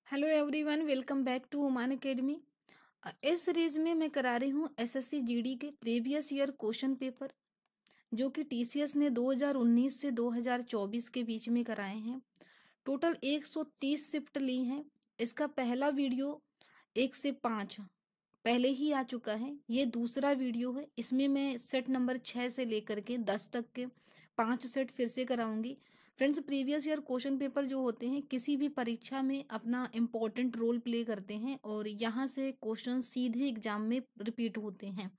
Hello everyone, welcome back to Oman academy. इस series में मैं करा रही हूँ एसएससी जीडी के प्रीवियस ईयर क्वेश्चन पेपर जो कि टीसीएस ने 2019 से 2024 के बीच में कराए हैं। टोटल 130 शिफ्ट ली हैं। इसका पहला वीडियो 1 से 5 पहले ही आ चुका है। ये दूसरा वीडियो है। इसमें मैं सेट नंबर 6 से लेकर के 10 तक के 5 सेट फिर से कराऊंगी। Friends, previous year question paper जो होते हैं किसी भी परीक्षा में अपना इम्पोर्टेंट रोल प्ले करते हैं और यहाँ से क्वेश्चन सीधे एग्जाम में रिपीट होते हैं।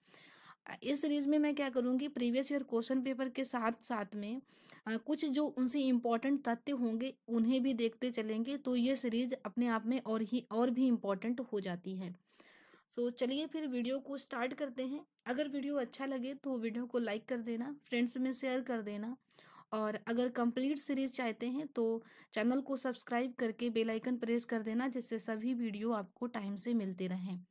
इस सीरीज में मैं क्या करूँगी, प्रीवियस ईयर क्वेश्चन पेपर के साथ साथ में कुछ जो उनसे इम्पोर्टेंट तथ्य होंगे उन्हें भी देखते चलेंगे, तो ये सीरीज अपने आप में और भी इम्पोर्टेंट हो जाती है। चलिए फिर वीडियो को स्टार्ट करते हैं। अगर वीडियो अच्छा लगे तो वीडियो को लाइक कर देना, फ्रेंड्स में शेयर कर देना, और अगर कंप्लीट सीरीज चाहते हैं तो चैनल को सब्सक्राइब करके बेल आइकन प्रेस कर देना, जिससे सभी वीडियो आपको टाइम से मिलते रहें।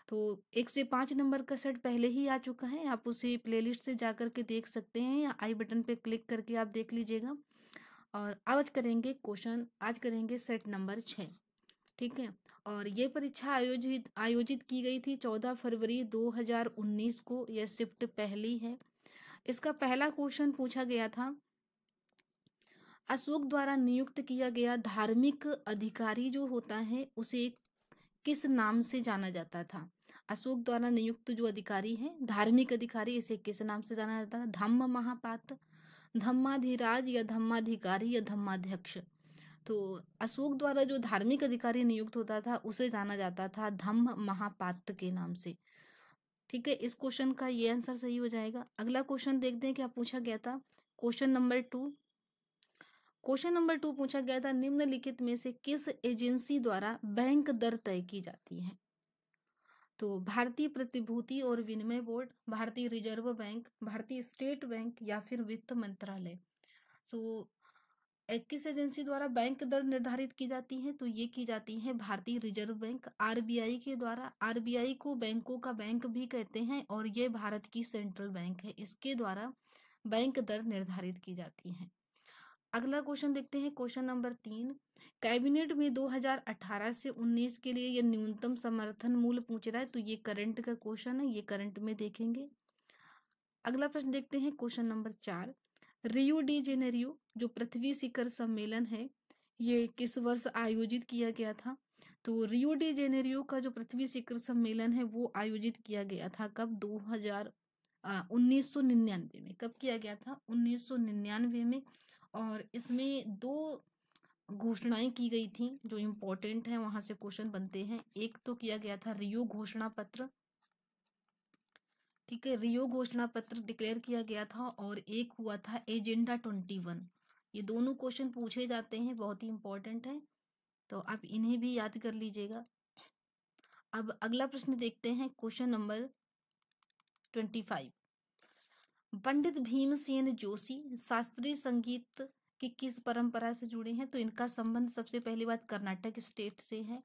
तो 1 से 5 नंबर का सेट पहले ही आ चुका है, आप उसे प्लेलिस्ट से जा कर के देख सकते हैं या आई बटन पे क्लिक करके आप देख लीजिएगा। और आज करेंगे सेट नंबर 6। ठीक है। और ये परीक्षा आयोजित आयोजित की गई थी 14 फरवरी 2019 को। यह शिफ्ट पहली है। इसका पहला क्वेश्चन पूछा गया था, अशोक द्वारा नियुक्त किया गया धार्मिक अधिकारी जो होता है उसे किस नाम से जाना जाता था। अशोक द्वारा नियुक्त जो अधिकारी है, धार्मिक अधिकारी, इसे किस नाम से जाना जाता था। धम्म महापात्र, धम्माधिराज, या धम्माधिकारी, या धम्माध्यक्ष। तो अशोक द्वारा जो धार्मिक अधिकारी नियुक्त होता था उसे जाना जाता था धम्म महापात्र के नाम से। ठीक है, इस क्वेश्चन का ये आंसर सही हो जाएगा। अगला क्वेश्चन देखते हैं क्या पूछा गया था। क्वेश्चन नंबर 2 पूछा गया था, निम्नलिखित में से किस एजेंसी द्वारा बैंक दर तय की जाती है। तो भारतीय प्रतिभूति और विनिमय बोर्ड, भारतीय रिजर्व बैंक, भारतीय स्टेट बैंक, या फिर वित्त मंत्रालय। किस एजेंसी द्वारा बैंक दर निर्धारित की जाती है, तो ये की जाती है भारतीय रिजर्व बैंक, आरबीआई के द्वारा। आरबीआई को बैंकों का बैंक भी कहते हैं और ये भारत की सेंट्रल बैंक है, इसके द्वारा बैंक दर निर्धारित की जाती है। अगला क्वेश्चन देखते हैं, क्वेश्चन नंबर 3। कैबिनेट में 2018 से 19 के लिए ये न्यूनतम समर्थन मूल्य पूछ रहा है, तो ये करंट का क्वेश्चन है, ये करंट में देखेंगे। अगला प्रश्न देखते हैं, question number 4। Rio de Janeiro जो पृथ्वी शिखर सम्मेलन है, ये किस वर्ष आयोजित किया गया था। तो रियो डी जेनेरियो का जो पृथ्वी शिखर सम्मेलन है वो आयोजित किया गया था कब, 1999 में। कब किया गया था, 1999 में। और इसमें 2 घोषणाएं की गई थी जो इम्पोर्टेंट है, वहां से क्वेश्चन बनते हैं। एक तो किया गया था रियो घोषणा पत्र। ठीक है, रियो घोषणा पत्र डिक्लेयर किया गया था, और एक हुआ था एजेंडा 21। ये दोनों क्वेश्चन पूछे जाते हैं, बहुत ही इंपॉर्टेंट है, तो आप इन्हें भी याद कर लीजिएगा। अब अगला प्रश्न देखते हैं, क्वेश्चन नंबर 25। पंडित भीमसेन जोशी शास्त्रीय संगीत की किस परंपरा से जुड़े हैं, तो इनका संबंध सबसे पहली बात कर्नाटक स्टेट से है,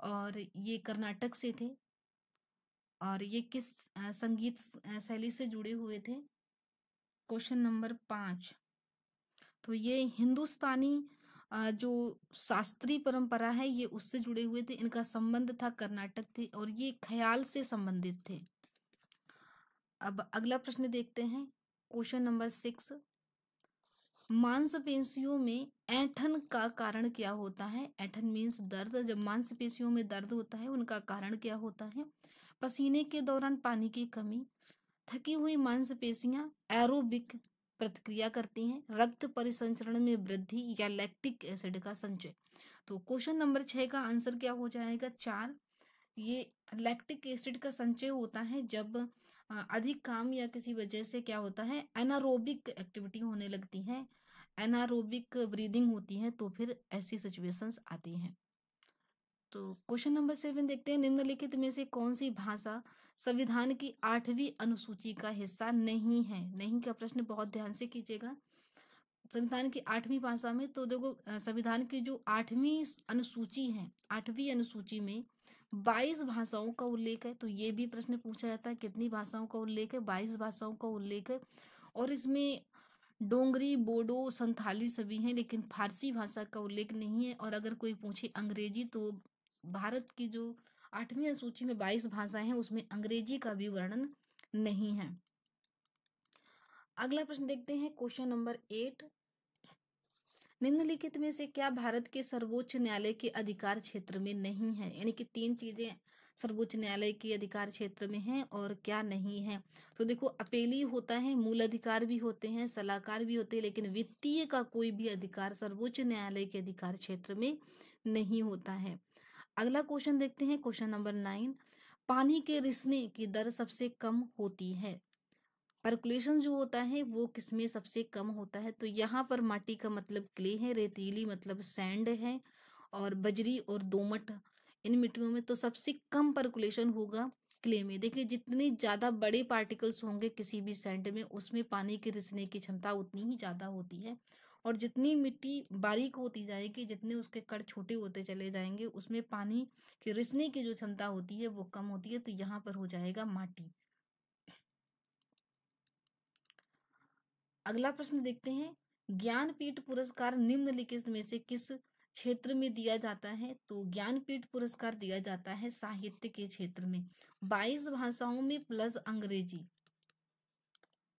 और ये कर्नाटक से थे। और ये किस संगीत शैली से जुड़े हुए थे। Question number 5। तो ये हिंदुस्तानी जो शास्त्रीय परंपरा है ये उससे जुड़े हुए थे, इनका संबंध था कर्नाटक थे, और ये ख्याल से संबंधित थे। अब अगला प्रश्न देखते हैं, क्वेश्चन नंबर 6। मांसपेशियों में ऐंठन का कारण क्या होता है। ऐंठन मीन्स दर्द। जब मांसपेशियों में दर्द होता है उनका कारण क्या होता है। पसीने के दौरान पानी की कमी, थकी हुई मांसपेशियां एरोबिक प्रतिक्रिया करती हैं, रक्त परिसंचरण में वृद्धि, या लैक्टिक एसिड का संचय। तो क्वेश्चन नंबर 6 का आंसर क्या हो जाएगा, 4। ये लैक्टिक एसिड का संचय होता है जब अधिक काम या किसी वजह से क्या होता है, एनारोबिक एक्टिविटी होने लगती है, एनारोबिक ब्रीदिंग होती है, तो फिर ऐसी सिचुएशंस आती हैं। तो क्वेश्चन नंबर 7 देखते हैं, निम्नलिखित में से कौन सी भाषा संविधान की 8वीं अनुसूची का हिस्सा नहीं है। नहीं का प्रश्न बहुत ध्यान से कीजिएगा। संविधान की 8वीं भाषा में, तो देखो संविधान की जो 8वीं अनुसूची है, 8वीं अनुसूची में 22 भाषाओं का उल्लेख है। तो ये भी प्रश्न पूछा जाता है, कितनी भाषाओं का उल्लेख है, 22 भाषाओं का उल्लेख है। और इसमें डोंगरी, बोडो, संथाली सभी हैं, लेकिन फारसी भाषा का उल्लेख नहीं है। और अगर कोई पूछे अंग्रेजी, तो भारत की जो 8वीं अनुसूची में 22 भाषाएं हैं उसमें अंग्रेजी का भी वर्णन नहीं है। अगला प्रश्न देखते हैं, क्वेश्चन नंबर 8। निम्नलिखित में से क्या भारत के सर्वोच्च न्यायालय के अधिकार क्षेत्र में नहीं है? यानी कि 3 चीजें सर्वोच्च न्यायालय के अधिकार क्षेत्र में हैं और क्या नहीं है। तो देखो, अपेली होता है, मूल अधिकार भी होते हैं, सलाहकार भी होते हैं, लेकिन वित्तीय का कोई भी अधिकार सर्वोच्च न्यायालय के अधिकार क्षेत्र में नहीं होता है। अगला क्वेश्चन देखते हैं, क्वेश्चन नंबर 9। पानी के रिसने की दर सबसे कम होती है। पर्कुलेशन जो होता है वो किसमें सबसे कम होता है? तो यहाँ पर माटी का मतलब क्ले है, रेतीली मतलब सैंड है, और बजरी और दोमट, इन मिट्टियों में तो सबसे कम पर्कुलेशन होगा क्ले में। देखिए, जितने ज्यादा बड़े पार्टिकल्स होंगे किसी भी सैंड में, उसमें पानी के रिसने की क्षमता उतनी ही ज्यादा होती है। और जितनी मिट्टी बारीक होती जाएगी, जितने उसके कण छोटे होते चले जाएंगे, उसमें पानी के रिसने की जो क्षमता होती है वो कम होती है। तो यहाँ पर हो जाएगा माटी। अगला प्रश्न देखते हैं, ज्ञानपीठ पुरस्कार निम्नलिखित में से किस क्षेत्र में दिया जाता है? तो ज्ञानपीठ पुरस्कार दिया जाता है साहित्य के क्षेत्र में। 22 भाषाओं में प्लस अंग्रेजी।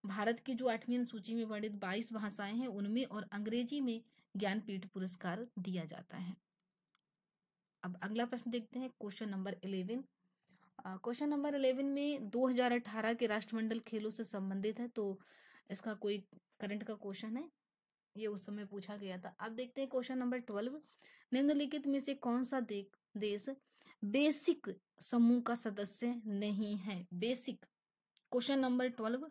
भारत की जो 8वीं अनुसूची में वर्णित 22 भाषाएं हैं उनमें और अंग्रेजी में ज्ञानपीठ पुरस्कार दिया जाता है। अब अगला प्रश्न देखते हैं, क्वेश्चन नंबर 11। क्वेश्चन नंबर 11 में 2018 के राष्ट्रमंडल खेलों से संबंधित है। तो इसका कोई करंट का क्वेश्चन है, ये उस समय पूछा गया था। अब देखते हैं क्वेश्चन नंबर 12। निम्नलिखित में से कौन सा देश बेसिक समूह का सदस्य नहीं है? Basic, question number 12।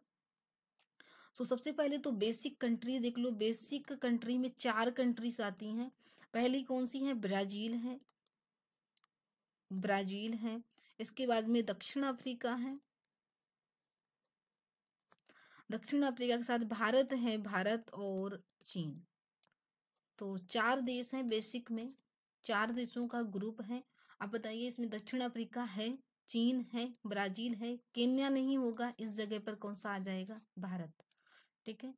तो सबसे पहले तो बेसिक कंट्री देख लो। बेसिक कंट्री में 4 कंट्रीज आती हैं। पहली कौन सी है? ब्राजील है, ब्राजील है। इसके बाद में दक्षिण अफ्रीका है, दक्षिण अफ्रीका के साथ भारत है, भारत और चीन। तो 4 देश हैं बेसिक में, 4 देशों का ग्रुप है। अब बताइए, इसमें दक्षिण अफ्रीका है, चीन है, ब्राजील है, केन्या नहीं होगा, इस जगह पर कौन सा आ जाएगा? भारत। ठीक है।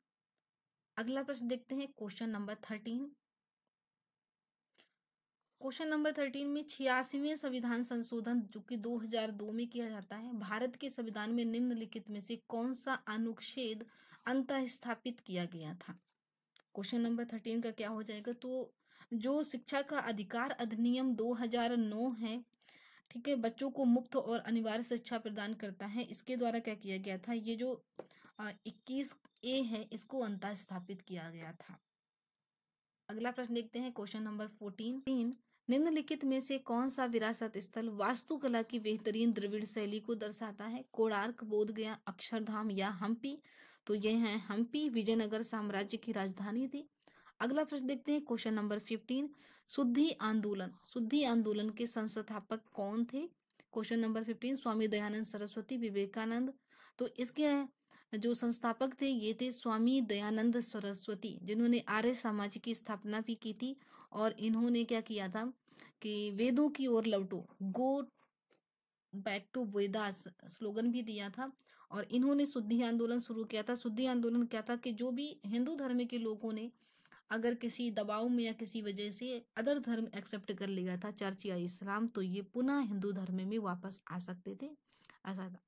अगला प्रश्न देखते हैं, क्वेश्चन नंबर 13। क्वेश्चन नंबर 13 में 86वें संविधान संशोधन जो कि 2002 में किया जाता है, भारत के संविधान में निम्नलिखित में से कौन सा अनुच्छेद अंतः स्थापित किया गया था? क्वेश्चन नंबर 13 का क्या हो जाएगा? तो जो शिक्षा का अधिकार अधिनियम 2009 है, ठीक है, बच्चों को मुफ्त और अनिवार्य शिक्षा प्रदान करता है। इसके द्वारा क्या किया गया था? ये जो 21A है, इसको अंतः स्थापित किया गया था। अगला प्रश्न देखते हैं, क्वेश्चन नंबर 14। निम्नलिखित में से कौन सा विरासत स्थल वास्तुकला की बेहतरीन द्रविड़ शैली को दर्शाता है? कोणार्क, बोधगया, अक्षरधाम या हम्पी? तो ये है हम्पी, विजयनगर साम्राज्य की राजधानी थी। अगला प्रश्न देखते हैं, क्वेश्चन नंबर 15। शुद्धि आंदोलन, शुद्धि आंदोलन के संस्थापक कौन थे? Question number 15 Swami Dayanand Saraswati, Vivekananda. तो इसके जो संस्थापक थे ये थे स्वामी दयानंद सरस्वती, जिन्होंने आर्य समाज की स्थापना भी की थी। और इन्होंने क्या किया था कि वेदों की ओर लौटो, go back to Vedas slogan भी दिया था। और इन्होंने शुद्धि आंदोलन शुरू किया था। शुद्धि आंदोलन क्या था कि जो भी हिंदू धर्म के लोगों ने अगर किसी दबाव में या किसी वजह से अदर धर्म एक्सेप्ट कर लिया था, चर्च या इस्लाम, तो ये पुनः हिंदू धर्म में वापस आ सकते थे, ऐसा था।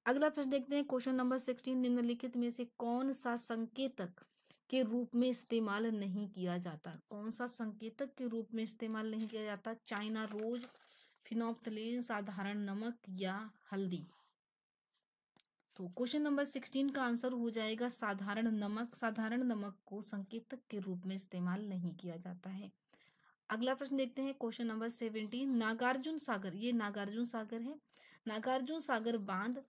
अगला प्रश्न देखते हैं, क्वेश्चन नंबर 16। निम्नलिखित में से कौन सा संकेतक के रूप में इस्तेमाल नहीं किया जाता? कौन सा संकेतक के रूप में इस्तेमाल नहीं किया जाता? चाइना रोज, फिनोप्थलीन, साधारण नमक या हल्दी? तो क्वेश्चन नंबर 16 का आंसर हो जाएगा साधारण नमक। साधारण नमक को संकेतक के रूप में इस्तेमाल नहीं किया जाता है। अगला प्रश्न देखते हैं, क्वेश्चन नंबर 17। नागार्जुन सागर, ये नागार्जुन सागर है। नागार्जुन सागर बांध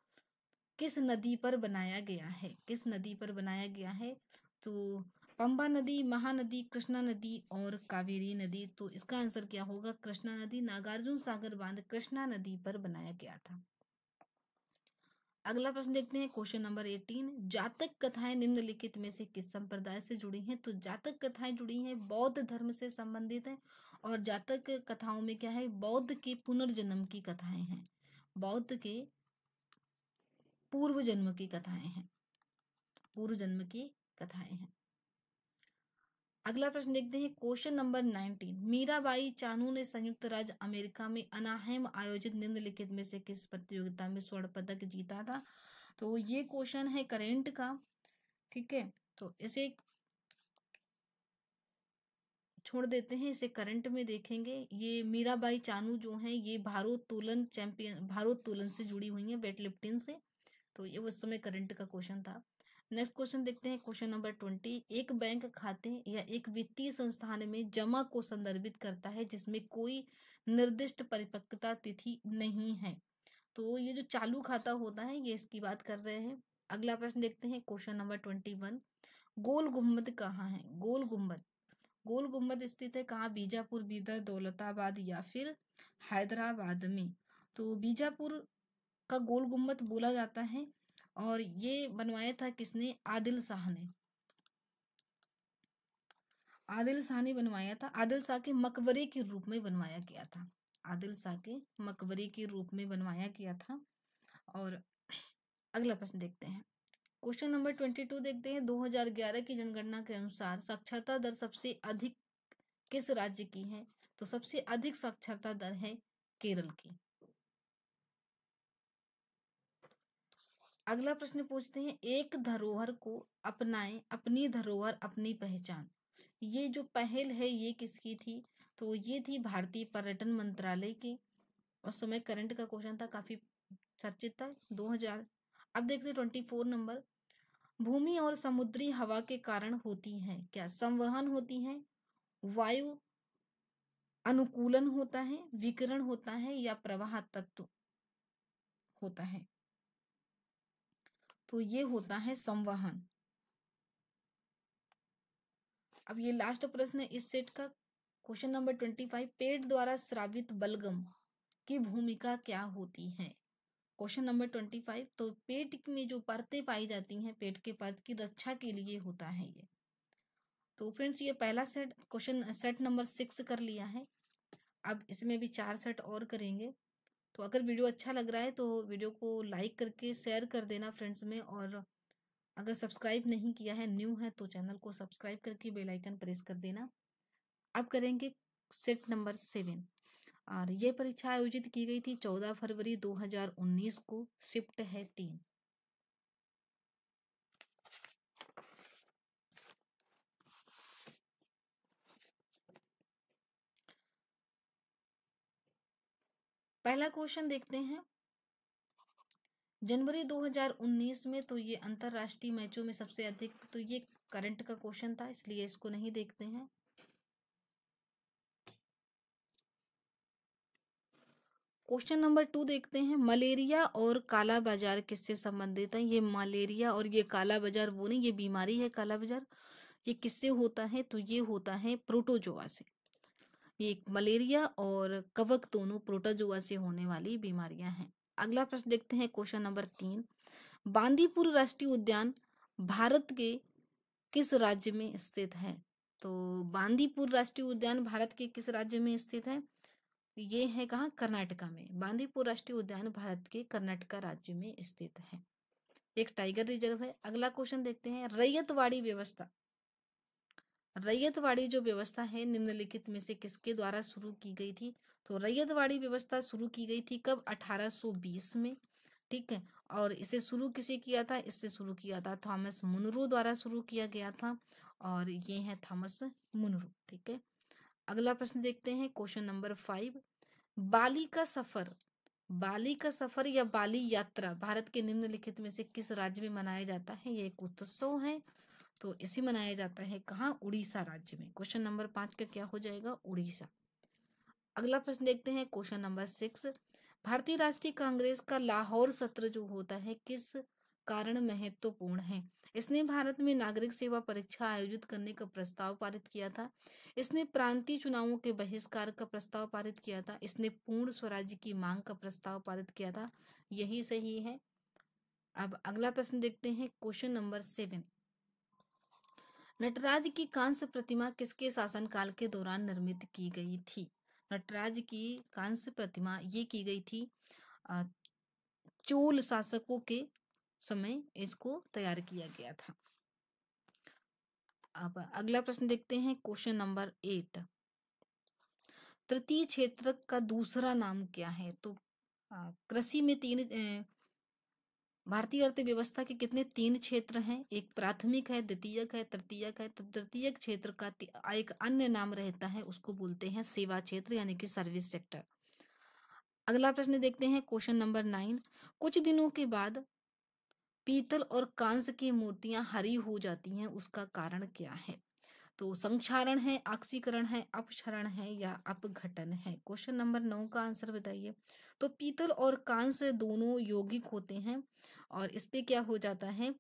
किस नदी पर बनाया गया है? किस नदी पर बनाया गया है? तो पंबा नदी, महानदी, कृष्णा नदी और कावेरी नदी। तो इसका आंसर क्या होगा? कृष्णा नदी। नागार्जुन सागर बांध कृष्णा नदी पर बनाया गया था। अगला प्रश्न देखते हैं, क्वेश्चन नंबर 18। जातक कथाएं निम्नलिखित में से किस संप्रदाय से जुड़ी हैं? तो जातक कथाएं जुड़ी हैं बौद्ध धर्म से संबंधित है। और जातक कथाओं में क्या है? बौद्ध के पुनर्जन्म की कथाएं हैं, बौद्ध के पूर्व जन्म की कथाएं हैं, पूर्व जन्म की कथाएं हैं। अगला प्रश्न देखते हैं क्वेश्चन नंबर 19। मीराबाई चानू ने संयुक्त राज्य अमेरिका में अनाहेम आयोजित निम्नलिखित में से किस प्रतियोगिता में स्वर्ण पदक जीता था? तो ये क्वेश्चन है करंट का, ठीक है, तो इसे छोड़ देते हैं, इसे करंट में देखेंगे। ये मीराबाई चानू जो हैं ये भारोत्तोलन चैंपियन, भारोत्तोलन से जुड़ी हुई हैं, वेट लिफ्टिंग से। तो ये उस समय करंट का क्वेश्चन था। नेक्स्ट क्वेश्चन देखते हैं क्वेश्चन नंबर 20। एक बैंक खाते या एक वित्तीय संस्थान में जमा को संदर्भित करता है जिसमें कोई निर्दिष्ट परिपक्वता तिथि नहीं है। तो ये जो चालू खाता होता है ये इसकी बात कर रहे हैं। अगला प्रश्न देखते हैं क्वेश्चन नंबर 21। गोल गुम्बद कहाँ है? गोल गुम्बद स्थित है कहाँ? बीजापुर, बीदर, दौलताबाद या फिर हैदराबाद में। तो बीजापुर का गोल गुम्बद बोला जाता है और ये बनवाया था किसने? आदिल शाह ने। आदिल शाह ने बनवाया था। आदिल शाह के मकबरे के रूप में बनवाया गया था। आदिल शाह के मकबरे के रूप में बनवाया गया था। और अगला प्रश्न देखते हैं क्वेश्चन नंबर 22 देखते हैं। 2011 की जनगणना के अनुसार साक्षरता दर सबसे अधिक किस राज्य की है? तो सबसे अधिक साक्षरता दर है केरल की। अगला प्रश्न पूछते हैं एक धरोहर को अपनाएं, अपनी धरोहर अपनी पहचान। ये जो पहल है ये किसकी थी? तो ये थी भारतीय पर्यटन मंत्रालय की। उस समय करंट का क्वेश्चन था, काफी चर्चित था। 2000। अब देखते हैं 24 नंबर। भूमि और समुद्री हवा के कारण होती है क्या? संवहन होती है, वायु अनुकूलन होता है, विकिरण होता है या प्रवाह तत्व होता है? तो ये होता है संवहन। अब ये लास्ट प्रश्न है इस सेट का, क्वेश्चन नंबर 25। पेट द्वारा स्रावित बलगम की भूमिका क्या होती है? Question number 25। तो पेट में जो परतें पाई जाती हैं, पेट के परत की रक्षा के लिए होता है ये। तो फ्रेंड्स ये पहला सेट क्वेश्चन सेट नंबर 6 कर लिया है। अब इसमें भी 4 सेट और करेंगे। तो अगर वीडियो अच्छा लग रहा है तो वीडियो को लाइक करके शेयर कर देना फ्रेंड्स में, और अगर सब्सक्राइब नहीं किया है, न्यू है, तो चैनल को सब्सक्राइब करके बेल आइकन प्रेस कर देना। अब करेंगे सेट नंबर 7। और ये परीक्षा आयोजित की गई थी 14 फरवरी 2019 को। शिफ्ट है 3। पहला क्वेश्चन देखते हैं। जनवरी 2019 में तो ये अंतरराष्ट्रीय मैचों में सबसे अधिक, तो ये करंट का क्वेश्चन था इसलिए इसको नहीं देखते हैं। क्वेश्चन नंबर 2 देखते हैं। मलेरिया और काला बाजार किससे संबंधित है? ये मलेरिया और ये काला बाजार वो नहीं, ये बीमारी है काला बाजार। ये किससे होता है? तो ये होता है प्रोटोजोआ से। ये मलेरिया और कवक दोनों प्रोटोजोआ से होने वाली बीमारियां हैं। अगला प्रश्न देखते हैं क्वेश्चन नंबर 3। बांदीपुर राष्ट्रीय उद्यान भारत के किस राज्य में स्थित है? तो बांदीपुर राष्ट्रीय उद्यान भारत के किस राज्य में स्थित है? ये है कहाँ? कर्नाटका में। बांदीपुर राष्ट्रीय उद्यान भारत के कर्नाटका राज्य में स्थित है। एक टाइगर रिजर्व है। अगला क्वेश्चन देखते हैं। रैयतवाड़ी व्यवस्था, रैयतवाड़ी जो व्यवस्था है निम्नलिखित में से किसके द्वारा शुरू की गई थी? तो रैयतवाड़ी व्यवस्था शुरू की गई थी कब? 1820 में, ठीक है। और इसे शुरू किसे किया था? इससे शुरू किया था थॉमस मुनरो द्वारा शुरू किया गया था। और ये है थॉमस मुनरो, ठीक है। अगला प्रश्न देखते हैं क्वेश्चन नंबर 5। बाली का सफर, बाली का सफर या बाली यात्रा भारत के निम्नलिखित में से किस राज्य में मनाया जाता है? ये एक उत्सव है, तो इसे मनाया जाता है कहाँ? उड़ीसा राज्य में। क्वेश्चन नंबर 5 का क्या हो जाएगा? उड़ीसा। अगला प्रश्न देखते हैं क्वेश्चन नंबर 6। भारतीय राष्ट्रीय कांग्रेस का लाहौर सत्र जो होता है किस कारण महत्वपूर्ण है? इसने भारत में नागरिक सेवा परीक्षा आयोजित करने का प्रस्ताव पारित किया था। इसने प्रांतीय चुनावों के बहिष्कार का प्रस्ताव पारित किया था। इसने पूर्ण स्वराज्य की मांग का प्रस्ताव पारित किया था। यही सही है। अब अगला प्रश्न देखते हैं क्वेश्चन नंबर 7। नटराज की कांस्य प्रतिमा किसके शासनकाल के दौरान निर्मित की गई थी? नटराज की कांस्य प्रतिमा ये की गई थी अ, चोल शासकों के समय इसको तैयार किया गया था। अब अगला प्रश्न देखते हैं, क्वेश्चन नंबर 8। तृतीय क्षेत्र का दूसरा नाम क्या है? तो कृषि में भारतीय अर्थव्यवस्था के कितने 3 क्षेत्र हैं? एक प्राथमिक है, द्वितीयक है, तृतीयक है। तो तृतीयक क्षेत्र का एक अन्य नाम रहता है, उसको बोलते हैं सेवा क्षेत्र यानी कि सर्विस सेक्टर। अगला प्रश्न देखते हैं, क्वेश्चन नंबर 9। कुछ दिनों के बाद पीतल और कांस्य की मूर्तियां हरी हो जाती हैं, उसका कारण क्या है? तो संक्षारण है, ऑक्सीकरण है, अपक्षरण है या अपघटन है? क्वेश्चन नंबर 9 का आंसर बताइए। तो पीतल और कांस्य दोनों यौगिक होते हैं और इस पे क्या हो जाता है,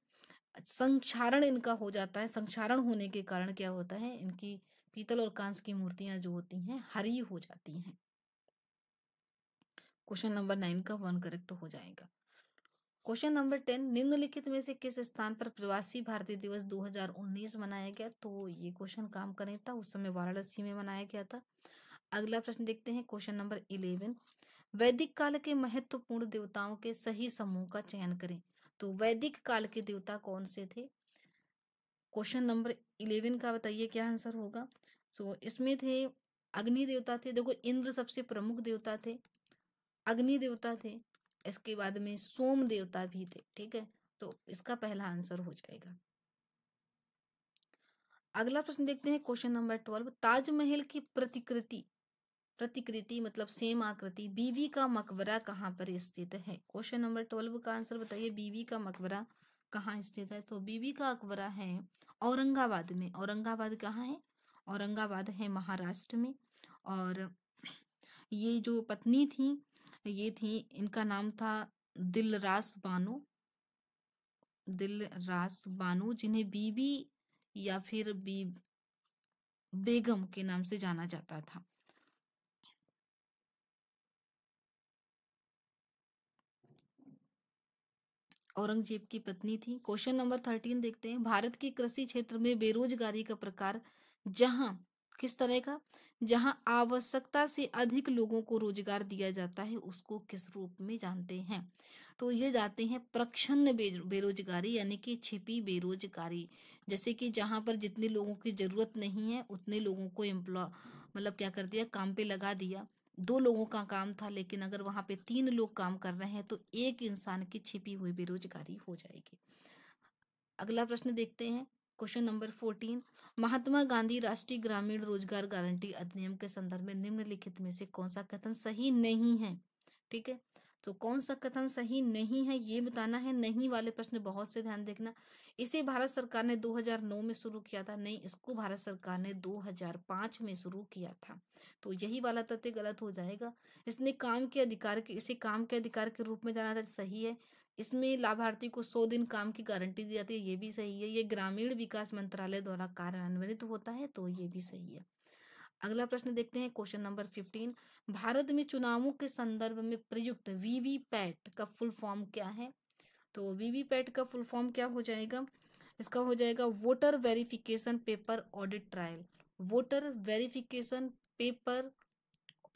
संक्षारण इनका हो जाता है। संक्षारण होने के कारण क्या होता है, इनकी पीतल और कांस्य की मूर्तियां जो होती हैं हरी हो जाती हैं। क्वेश्चन नंबर 9 का 1 करेक्ट हो जाएगा। क्वेश्चन नंबर 10, निम्नलिखित में से किस स्थान पर प्रवासी भारतीय दिवस 2019 मनाया गया? तो ये क्वेश्चन काम का नहीं था, उस समय वाराणसी में मनाया गया था। अगला प्रश्न देखते हैं, क्वेश्चन नंबर 11। वैदिक काल के महत्वपूर्ण देवताओं के सही समूह का चयन करें। तो वैदिक काल के देवता कौन से थे? क्वेश्चन नंबर 11 का बताइए क्या आंसर होगा। इसमें थे, अग्नि देवता थे। देखो, इंद्र सबसे प्रमुख देवता थे, अग्नि देवता थे, इसके बाद में सोम देवता भी थे। ठीक है, तो इसका पहला आंसर हो जाएगा। अगला प्रश्न देखते हैं, क्वेश्चन नंबर 12। ताजमहल की प्रतिकृति प्रतिकृति मतलब सेम आकृति बीवी का मकबरा कहाँ पर स्थित है? क्वेश्चन नंबर 12 का आंसर बताइए, बीवी का मकबरा कहाँ स्थित है? तो बीवी का मकबरा है औरंगाबाद में। औरंगाबाद कहाँ है? औरंगाबाद है महाराष्ट्र में। और ये जो पत्नी थी, ये थी, इनका नाम था दिलरास बानो। दिलरास बानो, जिन्हें बीबी या फिर बेगम के नाम से जाना जाता था। औरंगजेब की पत्नी थी। क्वेश्चन नंबर 13 देखते हैं, भारत के कृषि क्षेत्र में बेरोजगारी का प्रकार जहां किस तरह का, जहां आवश्यकता से अधिक लोगों को रोजगार दिया जाता है, उसको किस रूप में जानते हैं? तो ये जाते हैं प्रच्छन्न बेरोजगारी यानी कि छिपी बेरोजगारी। जैसे कि जहां पर जितने लोगों की जरूरत नहीं है उतने लोगों को एम्प्लॉय मतलब क्या कर दिया, काम पे लगा दिया। 2 लोगों का काम था, लेकिन अगर वहां पे 3 लोग काम कर रहे हैं तो एक इंसान की छिपी हुई बेरोजगारी हो जाएगी। अगला प्रश्न देखते हैं, क्वेश्चन नंबर 14। महात्मा गांधी राष्ट्रीय ग्रामीण रोजगार गारंटी अधिनियम के संदर्भ में निम्नलिखित में से कौन सा कथन सही नहीं है? ठीक है, तो कौन सा कथन सही नहीं है ये बताना है। नहीं वाले प्रश्न बहुत से ध्यान देखना। इसे भारत सरकार ने 2009 में शुरू किया था, नहीं, इसको भारत सरकार ने 2005 में शुरू किया था। तो यही वाला तथ्य गलत हो जाएगा। इसने काम के अधिकार के इसे काम के अधिकार के रूप में जाना था, सही है। इसमें लाभार्थी को 100 दिन काम की गारंटी दी जाती है, ये भी सही है। ये ग्रामीण विकास मंत्रालय द्वारा कार्यान्वित होता है, तो ये भी सही है। अगला प्रश्न देखते हैं, क्वेश्चन नंबर 15। भारत में चुनावों के संदर्भ में प्रयुक्त वीवीपैट का फुल फॉर्म क्या है? तो वीवीपैट का फुल फॉर्म क्या हो जाएगा? इसका हो जाएगा voter verification paper audit trial. Voter verification paper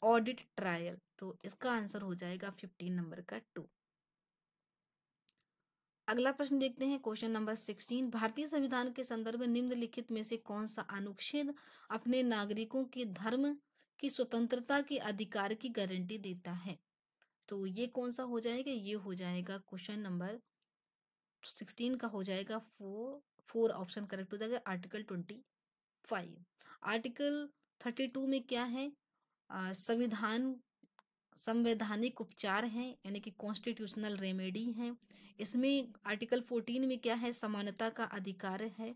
audit trial, तो इसका आंसर हो जाएगा 15 नंबर का 2। अगला प्रश्न देखते हैं, क्वेश्चन नंबर 16। भारतीय संविधान के संदर्भ में निम्नलिखित में से कौन सा अनुच्छेद अपने नागरिकों के धर्म की स्वतंत्रता के अधिकार की गारंटी देता है? तो ये कौन सा हो जाएगा? ये हो जाएगा क्वेश्चन नंबर 16 का हो जाएगा 4 ऑप्शन करेक्ट हो जाएगा, आर्टिकल 25। आर्टिकल 32 में क्या है? संविधान संवैधानिक उपचार हैं, यानी कि कॉन्स्टिट्यूशनल रेमेडी है। इसमें आर्टिकल 14 में क्या है? समानता का अधिकार है।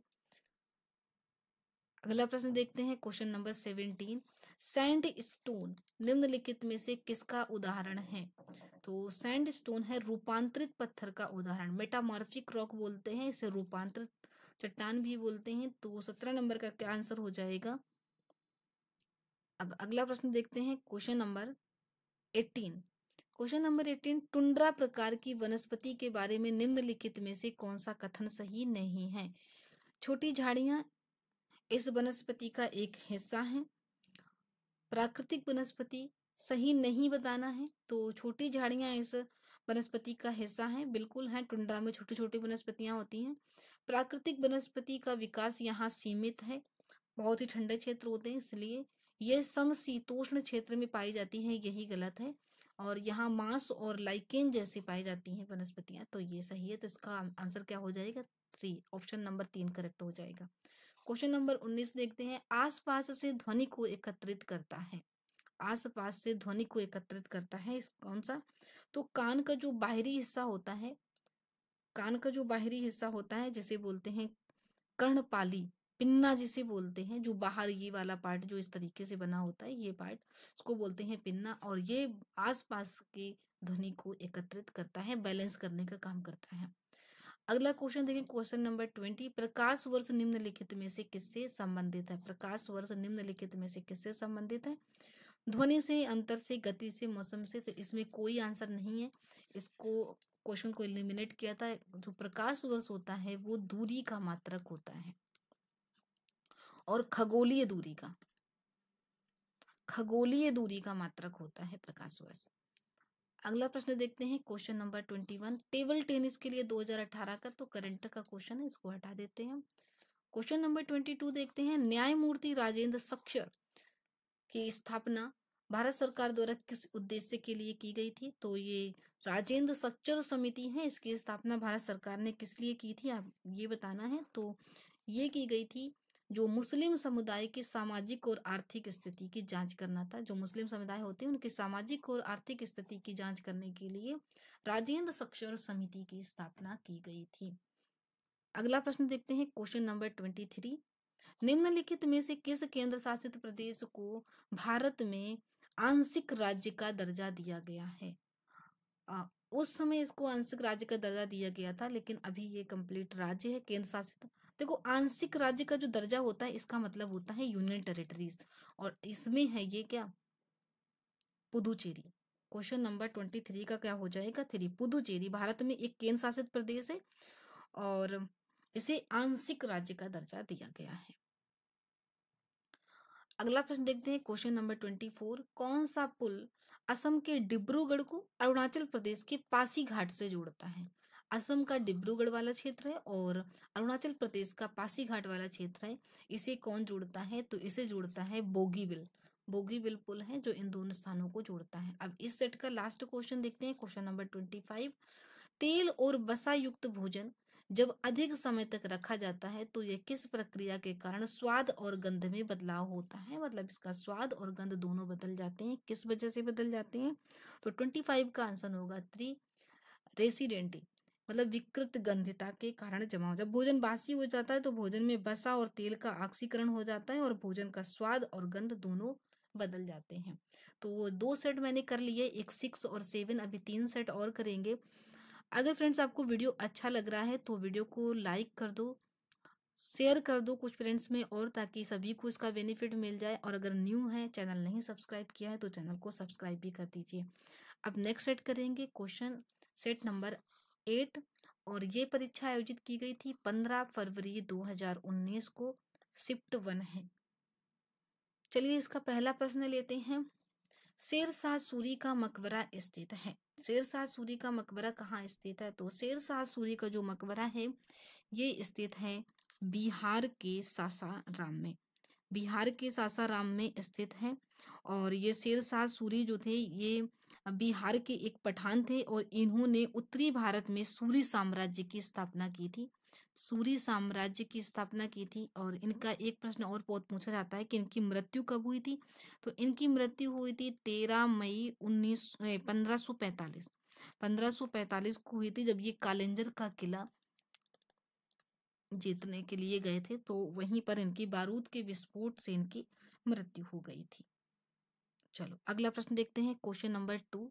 अगला प्रश्न देखते हैं, क्वेश्चन नंबर 17। सैंड स्टोन निम्नलिखित में से किसका उदाहरण है? तो सैंड स्टोन है रूपांतरित पत्थर का उदाहरण। मेटामॉर्फिक रॉक बोलते हैं इसे, रूपांतरित चट्टान भी बोलते हैं। तो 17 नंबर का क्या आंसर हो जाएगा? अब अगला प्रश्न देखते हैं, question number 18। Question number 18, tundra प्रकार की वनस्पति के बारे में निम्नलिखित में से कौन सा कथन सही नहीं है? छोटी झाड़ियां इस वनस्पति का एक हिस्सा है। प्राकृतिक वनस्पति सही नहीं बताना है, तो छोटी झाड़ियां इस वनस्पति का हिस्सा है, बिल्कुल है। टुंड्रा में छोटी छोटी वनस्पतियां होती हैं। प्राकृतिक वनस्पति का विकास यहाँ सीमित है, बहुत ही ठंडे क्षेत्र होते हैं, इसलिए ये समशीतोष्ण क्षेत्र में पाई जाती है, यही गलत है। और यहाँ मांस और लाइकेन जैसी पाई जाती हैं वनस्पतियां, तो ये सही है। तो इसका आंसर क्या हो जाएगा? 3, ऑप्शन नंबर 3 करेक्ट हो जाएगा। क्वेश्चन नंबर 19 देखते हैं। आसपास से ध्वनि को एकत्रित करता है, आसपास से ध्वनि को एकत्रित करता है इस कौन सा? तो कान का जो बाहरी हिस्सा होता है, कान का जो बाहरी हिस्सा होता है जिसे बोलते हैं कर्णपाली, पिन्ना जिसे बोलते हैं, जो बाहर ये वाला पार्ट जो इस तरीके से बना होता है, ये पार्ट इसको बोलते हैं पिन्ना, और ये आसपास की ध्वनि को एकत्रित करता है, बैलेंस करने का काम करता है। अगला क्वेश्चन देखिए, क्वेश्चन नंबर 20। प्रकाश वर्ष निम्नलिखित में से किससे संबंधित है? प्रकाश वर्ष निम्नलिखित में से किससे संबंधित है? ध्वनि से, अंतर से, गति से, मौसम से। तो इसमें कोई आंसर नहीं है, इसको क्वेश्चन को एलिमिनेट किया था। जो प्रकाश वर्ष होता है वो दूरी का मात्रक होता है, और खगोलीय दूरी का मात्रक होता है प्रकाश वर्ष। अगला प्रश्न देखते हैं, क्वेश्चन नंबर 21। टेबल टेनिस के लिए 2018 का, तो करंट का क्वेश्चन है, इसको हटा देते हैं। क्वेश्चन नंबर 22 देखते हैं। न्यायमूर्ति राजेंद्र सक्षर की स्थापना भारत सरकार द्वारा किस उद्देश्य के लिए की गई थी? तो ये राजेंद्र सच्चर समिति है, इसकी स्थापना भारत सरकार ने किस लिए की थी, आप ये बताना है। तो ये की गई थी जो मुस्लिम समुदाय की सामाजिक और आर्थिक स्थिति की जांच करना था। जो मुस्लिम समुदाय होते हैं उनकी सामाजिक और आर्थिक स्थिति की जांच करने के लिए राजेंद्र सक्षर समिति की स्थापना की गई थी। अगला प्रश्न देखते हैं, क्वेश्चन नंबर 23। निम्नलिखित में से किस केंद्र शासित प्रदेश को भारत में आंशिक राज्य का दर्जा दिया गया है? उस समय इसको आंशिक राज्य का दर्जा दिया गया था, लेकिन अभी ये कंप्लीट राज्य है, केंद्र शासित। देखो, आंशिक राज्य का जो दर्जा होता है इसका मतलब होता है यूनियन टेरिटरीज, और इसमें है ये क्या? पुदुचेरी। क्वेश्चन नंबर 23 का क्या हो जाएगा? 3। पुदुचेरी भारत में एक केंद्र शासित प्रदेश है और इसे आंशिक राज्य का दर्जा दिया गया है। अगला प्रश्न देखते हैं, क्वेश्चन नंबर 24। कौन सा पुल असम के डिब्रूगढ़ को अरुणाचल प्रदेश के पासीघाट से जोड़ता है? असम का डिब्रूगढ़ वाला क्षेत्र है और अरुणाचल प्रदेश का पासीघाट वाला क्षेत्र है, इसे कौन जोड़ता है? तो इसे जोड़ता है बोगीबिल। बोगीबिल पुल है जो इन दोनों स्थानों को जोड़ता है। अब इस सेट का लास्ट क्वेश्चन देखते हैं, क्वेश्चन नंबर 25। तेल और वसा युक्त भोजन जब अधिक समय तक रखा जाता है तो यह किस प्रक्रिया के कारण स्वाद और गंध में बदलाव होता है? मतलब इसका स्वाद और गंध दोनों बदल जाते हैं, किस वजह से बदल जाते हैं? तो 25 का आंसर होगा 3, रेसिडेंटी, मतलब विकृत गंधिता के कारण जमाव। जब भोजन बासी हो जाता है तो भोजन में वसा और तेल का ऑक्सीकरण हो जाता है और भोजन का स्वाद और गंध दोनों बदल जाते हैं। तो 2 सेट मैंने कर लिए, एक 6 और 7, अभी 3 सेट और करेंगे। अगर फ्रेंड्स आपको वीडियो अच्छा लग रहा है तो वीडियो को लाइक कर दो, शेयर कर दो कुछ फ्रेंड्स में, और ताकि सभी को इसका बेनिफिट मिल जाए। और अगर न्यू है, चैनल नहीं सब्सक्राइब किया है, तो चैनल को सब्सक्राइब भी कर दीजिए। अब नेक्स्ट सेट करेंगे, क्वेश्चन सेट नंबर 8, और ये परीक्षा आयोजित की गई थी 15 फरवरी 2019 को, शिफ्ट 1 है। चलिए इसका पहला प्रश्न लेते हैं। शेरशाह सूरी का मकबरा स्थित है। शेरशाह सूरी का मकबरा कहाँ स्थित है? तो शेरशाह सूरी का जो मकबरा है ये स्थित है बिहार के सासाराम में। बिहार के सासाराम में स्थित है। और ये शेरशाह सूरी जो थे ये बिहार के एक पठान थे और इन्होंने उत्तरी भारत में सूरी साम्राज्य की स्थापना की थी। सूरी साम्राज्य की स्थापना की थी। और इनका एक प्रश्न और बहुत पूछा जाता है कि इनकी मृत्यु कब हुई थी? तो इनकी मृत्यु हुई थी 13 मई 1545। 1545 को हुई थी, जब ये कालेंजर का किला जीतने के लिए गए थे, तो वहीं पर इनकी बारूद के विस्फोट से इनकी मृत्यु हो गई थी। चलो अगला प्रश्न देखते हैं, क्वेश्चन नंबर 2।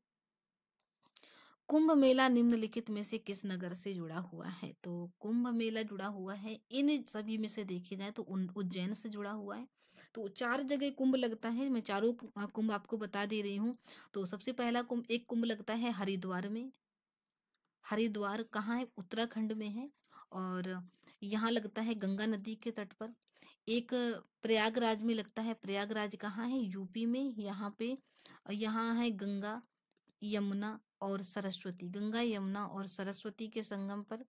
कुंभ मेला निम्नलिखित में से किस नगर से जुड़ा हुआ है? तो कुंभ मेला जुड़ा हुआ है, इन सभी में से देखे जाए तो उज्जैन से जुड़ा हुआ है। तो 4 जगह कुंभ लगता है, मैं चारों कुंभ आपको बता दे रही हूँ। तो सबसे पहला कुंभ, एक कुंभ लगता है हरिद्वार में। हरिद्वार कहाँ है? उत्तराखंड में है। और यहाँ लगता है गंगा नदी के तट पर। एक प्रयागराज में लगता है। प्रयागराज कहाँ है? यूपी में। यहाँ पे यहाँ है गंगा, यमुना और सरस्वती, गंगा यमुना और सरस्वती के संगम पर।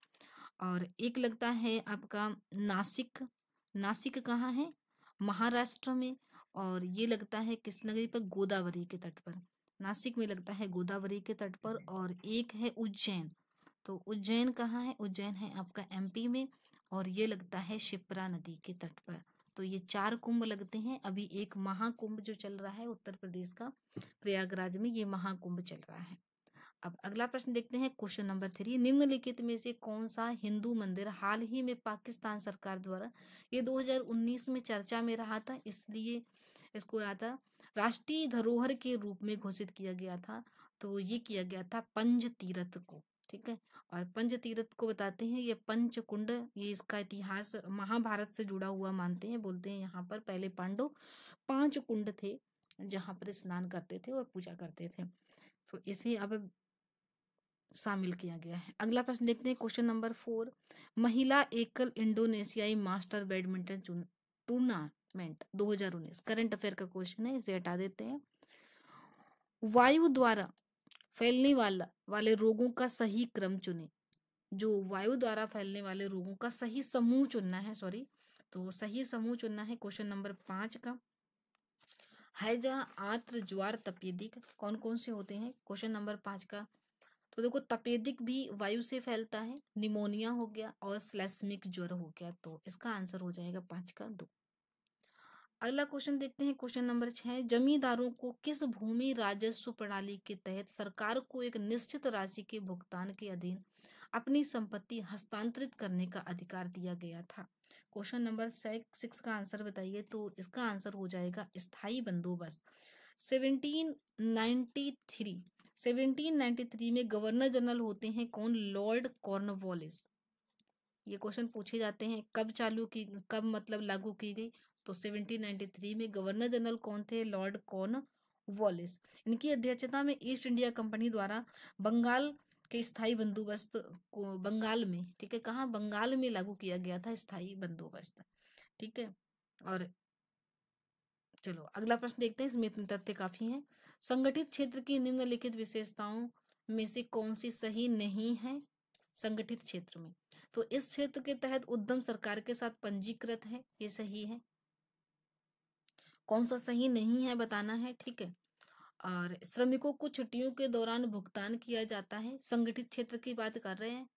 और एक लगता है आपका नासिक। नासिक कहाँ है? महाराष्ट्र में। और ये लगता है किस नगरी पर? गोदावरी के तट पर। नासिक में लगता है गोदावरी के तट पर। और एक है उज्जैन। तो उज्जैन कहाँ है? उज्जैन है आपका एमपी में। और ये लगता है शिप्रा नदी के तट पर। तो ये 4 कुंभ लगते हैं। अभी एक महाकुंभ जो चल रहा है उत्तर प्रदेश का प्रयागराज में, ये महाकुंभ चल रहा है। अब अगला प्रश्न देखते हैं, क्वेश्चन नंबर 3। निम्नलिखित में से कौन सा हिंदू मंदिर हाल ही में पाकिस्तान सरकार द्वारा, ये 2019 में चर्चा में रहा था, इसलिए इसको रहा था राष्ट्रीय धरोहर के रूप में घोषित किया गया था। तो ये किया गया था पंच तीर्थ को। ठीक है। और पंच तीर्थ को बताते हैं ये पंचकुंड। ये इसका इतिहास महाभारत से जुड़ा हुआ मानते हैं। बोलते हैं यहाँ पर पहले पांडव 5 कुंड थे जहां पर स्नान करते थे और पूजा करते थे। तो इसे अब शामिल किया गया है। अगला प्रश्न देखते हैं, क्वेश्चन नंबर 4। महिला एकल इंडोनेशियाई master badminton tournament 2019 current affair का क्वेश्चन है, इसे हटा देते हैं। वायु द्वारा फैलने वाले रोगों का सही क्रम चुने। जो वायु द्वारा फैलने वाले रोगों का सही समूह चुनना है, सॉरी, तो सही समूह चुनना है क्वेश्चन नंबर 5 का। हैजा, आर्द्र, ज्वार, तपेदिक कौन कौन से होते हैं? क्वेश्चन नंबर 5 का। तो देखो, तपेदिक भी वायु से फैलता है, निमोनिया हो गया और स्लेस्मिक ज्वर हो गया। तो इसका आंसर हो जाएगा 5 का 2। अगला क्वेश्चन देखते हैं, क्वेश्चन नंबर 6। जमींदारों को किस भूमि राजस्व प्रणाली के तहत सरकार को एक निश्चित राशि के भुगतान के अधीन अपनी संपत्ति हस्तांतरित करने का अधिकार दिया गया था? क्वेश्चन नंबर 6 का आंसर बताइए। तो इसका आंसर हो जाएगा स्थायी बंदोबस्त। 1793 1793 में गवर्नर जनरल होते हैं कौन? Lord Cornwallis. ये क्वेश्चन पूछे जाते हैं कब मतलब लागू की गई? तो 1793 में गवर्नर जनरल कौन थे? Lord Cornwallis. इनकी अध्यक्षता में ईस्ट इंडिया कंपनी द्वारा बंगाल के स्थायी बंदोबस्त को बंगाल में, ठीक है, कहाँ? बंगाल में लागू किया गया था स्थायी बंदोबस्त। ठीक है। और चलो अगला प्रश्न देखते हैं, इसमें इतने तथ्य काफी हैं। संगठित क्षेत्र की निम्नलिखित विशेषताओं में से कौन सी सही नहीं है? संगठित क्षेत्र में, तो इस क्षेत्र के तहत उद्यम सरकार के साथ पंजीकृत है, ये सही है। कौन सा सही नहीं है बताना है, ठीक है। और श्रमिकों को छुट्टियों के दौरान भुगतान किया जाता है, संगठित क्षेत्र की बात कर रहे हैं,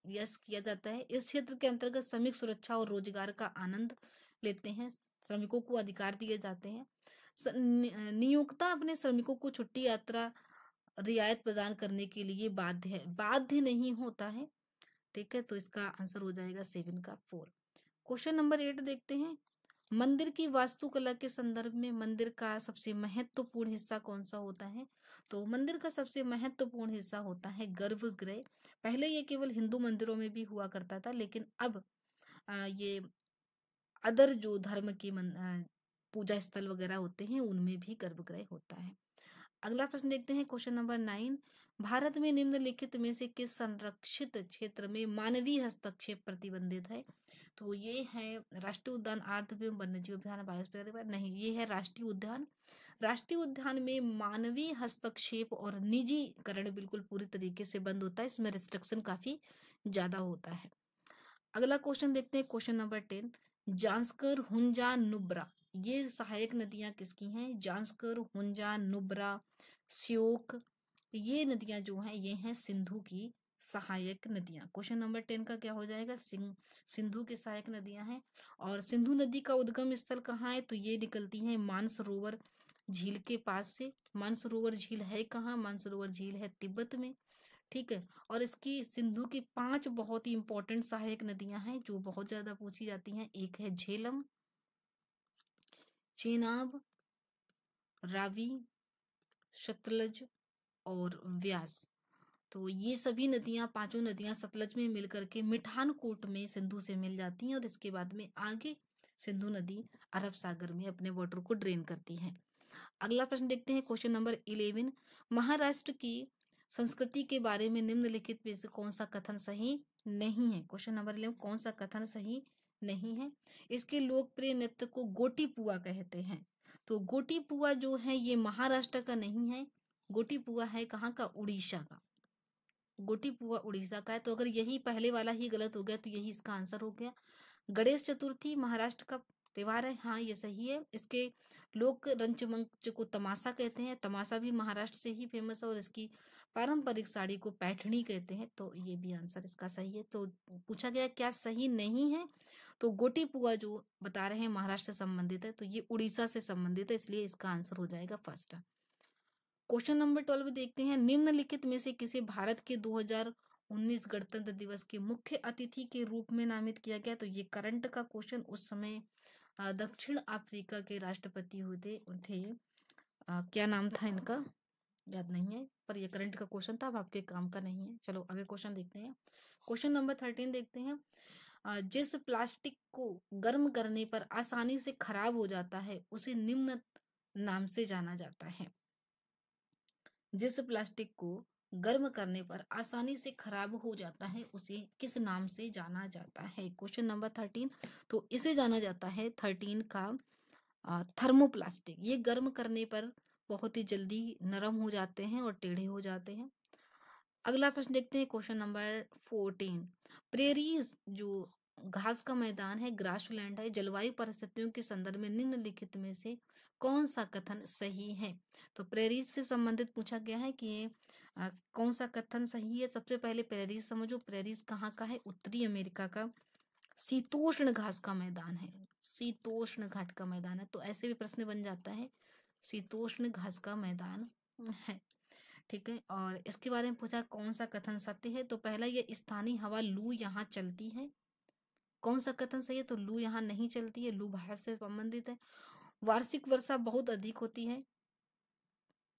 यस किया जाता है। इस क्षेत्र के अंतर्गत श्रमिक सुरक्षा और रोजगार का आनंद लेते हैं, श्रमिकों को अधिकार दिए जाते हैं। नियोक्ता अपने श्रमिकों को छुट्टी यात्रा रियायत प्रदान करने के लिए बाध्य नहीं होता है। ठीक है। तो इसका आंसर हो जाएगा 7 का 4। क्वेश्चन नंबर 8 देखते हैं। मंदिर की वास्तुकला के संदर्भ में मंदिर का सबसे महत्वपूर्ण हिस्सा कौन सा होता है? तो मंदिर का सबसे महत्वपूर्ण हिस्सा होता है गर्भगृह। पहले ये केवल हिंदू मंदिरों में भी हुआ करता था, लेकिन अब ये अदर जो धर्म के पूजा स्थल वगैरह होते हैं उनमें भी गर्भगृह होता है। अगला प्रश्न देखते हैं, क्वेश्चन नंबर 9। भारत में निम्नलिखित में से किस संरक्षित क्षेत्र में मानवीय हस्तक्षेप प्रतिबंधित है? तो ये है राष्ट्रीय उद्यान, आर्द्रभूमि, वन्यजीव उद्यान, बायोस्फीयर। नहीं, ये है राष्ट्रीय उद्यान। राष्ट्रीय उद्यान में मानवीय हस्तक्षेप और निजीकरण बिल्कुल पूरी तरीके से बंद होता है, इसमें रिस्ट्रिक्शन काफी ज्यादा होता है। अगला क्वेश्चन देखते हैं, क्वेश्चन नंबर 10। जांस्कर, हुंजा, नुब्रा, ये सहायक नदियां किसकी हैं? जांस्कर, हुंजा, नुब्रा, श्योक, ये नदियां जो हैं ये हैं सिंधु की सहायक नदियां। क्वेश्चन नंबर 10 का क्या हो जाएगा? सिंधु की सहायक नदियां हैं। और सिंधु नदी का उद्गम स्थल कहाँ है? तो ये निकलती है मानसरोवर झील के पास से। मानसरोवर झील है कहाँ? मानसरोवर झील है तिब्बत में। ठीक है। और इसकी सिंधु की 5 बहुत ही इंपॉर्टेंट सहायक नदियां हैं जो बहुत ज्यादा पूछी जाती हैं। एक है झेलम, चेनाब, रावी, सतलज और व्यास। तो ये सभी नदियां, पांचों नदियां सतलज में मिलकर के मिठानकोट में सिंधु से मिल जाती हैं और इसके बाद में आगे सिंधु नदी अरब सागर में अपने वाटर को ड्रेन करती है। अगला प्रश्न देखते हैं, क्वेश्चन नंबर 11। महाराष्ट्र की संस्कृति के बारे में निम्नलिखित में से कौन सा कथन सही नहीं है? क्वेश्चन नंबर 11, कौन सा कथन सही नहीं है? इसके लोकप्रिय नृत्य को गोटी पुआ कहते हैं। तो गोटी पुआ जो है ये महाराष्ट्र का नहीं है, गोटी पुआ है कहाँ का? उड़ीसा का। गोटीपुआ उड़ीसा का है। तो अगर यही पहले वाला ही गलत हो गया तो यही इसका आंसर हो गया। गणेश चतुर्थी महाराष्ट्र का त्योहार है, हाँ ये सही है। इसके लोक रंगमंच को तमाशा कहते हैं, तमाशा भी महाराष्ट्र से ही फेमस है। और इसकी पारंपरिक साड़ी को पैठणी कहते हैं, तो ये भी आंसर इसका सही है। तो पूछा गया क्या सही नहीं है, तो गोटीपुआ जो बता रहे हैं महाराष्ट्र से संबंधित है, तो ये उड़ीसा से संबंधित है, इसलिए इसका आंसर हो जाएगा फर्स्ट। क्वेश्चन नंबर 12 देखते हैं, निम्नलिखित में से किसे भारत के 2019 गणतंत्र दिवस के मुख्य अतिथि के रूप में नामित किया गया। तो ये करंट का क्वेश्चन, उस समय दक्षिण अफ्रीका के राष्ट्रपति हुए थे क्या नाम था इनका, याद नहीं है, पर ये करंट का क्वेश्चन था, अब आपके काम का नहीं है। चलो आगे क्वेश्चन देखते हैं। क्वेश्चन नंबर 13 देखते हैं, जिस प्लास्टिक को गर्म करने पर आसानी से खराब हो जाता है उसे निम्न नाम से जाना जाता है। जिस प्लास्टिक को गर्म करने पर आसानी से खराब हो जाता है उसे किस नाम से जाना जाता है। क्वेश्चन नंबर 13, तो इसे जाना जाता है 13 का थर्मोप्लास्टिक। ये गर्म करने पर बहुत ही जल्दी नरम हो जाते हैं और टेढ़े हो जाते हैं। अगला प्रश्न देखते हैं, क्वेश्चन नंबर 14, प्रेरीज जो घास का मैदान है, ग्रासलैंड है, जलवायु परिस्थितियों के संदर्भ में निम्नलिखित में से कौन सा कथन सही है। तो प्रेरीज से संबंधित पूछा गया है कि ये कौन सा कथन सही है। सबसे पहले प्रेरीज समझो, प्रेरीज कहाँ का है, उत्तरी अमेरिका का शीतोष्ण घास का मैदान है, शीतोष्ण घाट का मैदान है। तो ऐसे भी प्रश्न बन जाता है, शीतोष्ण घास का मैदान है, ठीक है। और इसके बारे में पूछा कौन सा कथन सत्य है, तो पहला ये स्थानीय हवा लू यहाँ चलती है, कौन सा कथन सही है, तो लू यहाँ नहीं चलती है, लू भारत से संबंधित है। वार्षिक वर्षा बहुत अधिक होती है,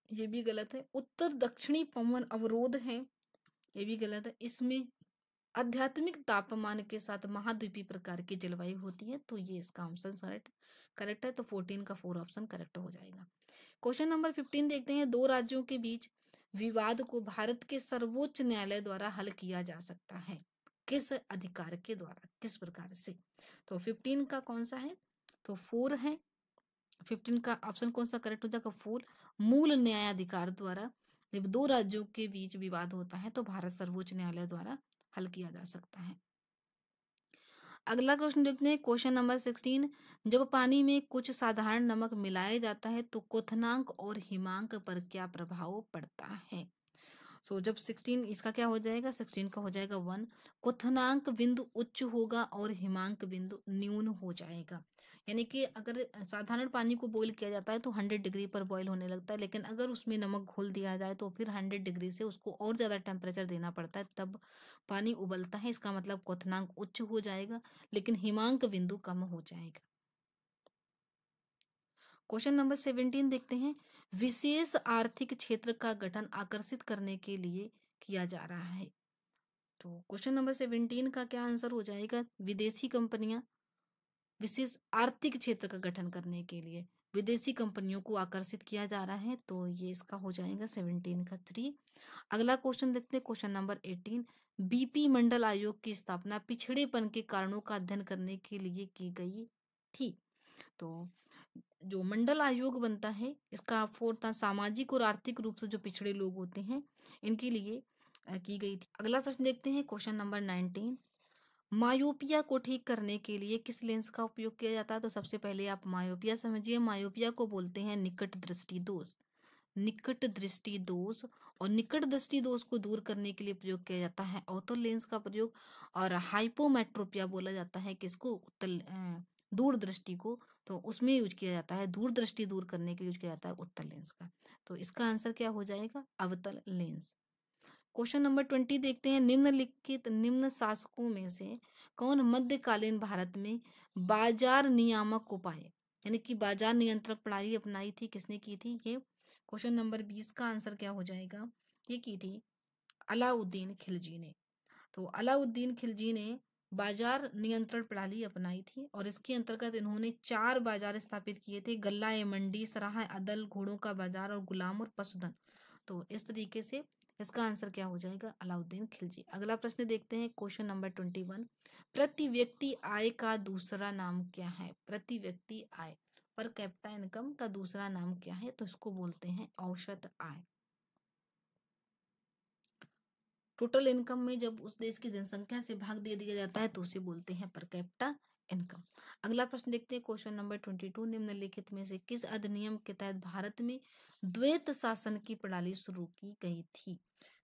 ये भी गलत है। उत्तर दक्षिणी पवन अवरोध है, ये भी गलत है। इसमें आध्यात्मिक तापमान के साथ महाद्वीपीय प्रकार की जलवायु होती है, तो ये इसका ऑप्शन करेक्ट है। तो 14 का 4 ऑप्शन करेक्ट हो जाएगा। क्वेश्चन नंबर 15 देखते हैं, दो राज्यों के बीच विवाद को भारत के सर्वोच्च न्यायालय द्वारा हल किया जा सकता है, किस अधिकार के द्वारा, किस प्रकार से। तो 15 का कौन सा है, तो 4 है। 15 का ऑप्शन कौन सा करेक्ट हो जाएगा, 4। मूल न्यायाधिकार द्वारा जब दो राज्यों के बीच विवाद होता है तो भारत सर्वोच्च न्यायालय द्वारा हल किया जा सकता है। अगला क्वेश्चन देखते हैं, क्वेश्चन नंबर 16, जब पानी में कुछ साधारण नमक मिलाया जाता है तो क्वथनांक और हिमांक पर क्या प्रभाव पड़ता है। जब 16, इसका क्या हो जाएगा, 16 का हो जाएगा 1। क्वथनांक बिंदु उच्च होगा और हिमांक बिंदु न्यून हो जाएगा। यानी कि अगर साधारण पानी को बॉईल किया जाता है तो 100 डिग्री पर बॉईल होने लगता है, लेकिन अगर उसमें नमक घोल दिया जाए तो फिर 100 डिग्री से उसको और ज़्यादा टेम्परेचर देना पड़ता है, तब पानी उबलता है। इसका मतलब क्वथनांक उच्च हो जाएगा लेकिन हिमांक बिंदु कम हो जाएगा। क्वेश्चन नंबर 17 देखते हैं, विशेष आर्थिक क्षेत्र का गठन आकर्षित करने के लिए किया जा रहा है। तो क्वेश्चन नंबर 17 का क्या आंसर हो जाएगा, विदेशी कंपनियां, विशेष आर्थिक क्षेत्र का गठन करने के लिए विदेशी कंपनियों को आकर्षित किया जा रहा है, तो ये इसका हो जाएगा 17 का 3। अगला क्वेश्चन देखते हैं, क्वेश्चन नंबर 18, बीपी मंडल आयोग की स्थापना पिछड़ेपन के कारणों का अध्ययन करने के लिए की गई थी। तो जो मंडल आयोग बनता है इसका फोर्थ सामाजिक और आर्थिक रूप से जो पिछड़े लोग होते हैं इनके लिए की गई थी। अगला प्रश्न देखते हैं, क्वेश्चन नंबर 19, मायोपिया को ठीक करने के लिए किस लेंस का उपयोग किया जाता है। तो सबसे पहले आप मायोपिया समझिए, मायोपिया को बोलते हैं निकट दृष्टि दोष, निकट दृष्टि दोष। और निकट दृष्टि दोष को दूर करने के लिए प्रयोग किया जाता है अवतल लेंस का प्रयोग। और हाइपोमेट्रोपिया बोला जाता है किसको, दूर दृष्टि को, तो उसमें यूज किया जाता है, दूर दृष्टि दूर करने के लिए यूज किया जाता है उत्तल लेंस का। तो इसका आंसर क्या हो जाएगा, अवतल लेंस। क्वेश्चन नंबर 20 देखते हैं, निम्नलिखित निम्न शासकों में से कौन मध्यकालीन भारत में बाजार नियामक उपाय यानी कि बाजार नियंत्रक प्रणाली अपनाई थी, किसने की थी ये। क्वेश्चन नंबर 20 का आंसर क्या हो जाएगा, ये की थी अलाउद्दीन खिलजी ने। तो अलाउद्दीन खिलजी ने बाजार नियंत्रण प्रणाली अपनाई थी और इसके अंतर्गत इन्होंने 4 बाजार स्थापित किए थे, गल्ला ए मंडी, सराह अदल, घोड़ों का बाजार और गुलाम और पशुधन। तो इस तरीके से इसका आंसर क्या हो जाएगा, अलाउद्दीन खिलजी। अगला प्रश्न देखते हैं, क्वेश्चन नंबर 21, प्रति व्यक्ति आय का दूसरा नाम क्या है। प्रति व्यक्ति आय, पर कैपिटा इनकम का दूसरा नाम क्या है, तो इसको बोलते हैं औसत आय। टोटल इनकम में जब उस देश की जनसंख्या से भाग दे दिया जाता है तो उसे बोलते हैं पर कैपिटा इनकम। अगला प्रश्न देखते हैं क्वेश्चन नंबर 22। निम्नलिखित में से किस अधिनियम के तहत भारत में द्वैत शासन की प्रणाली शुरू की गई थी?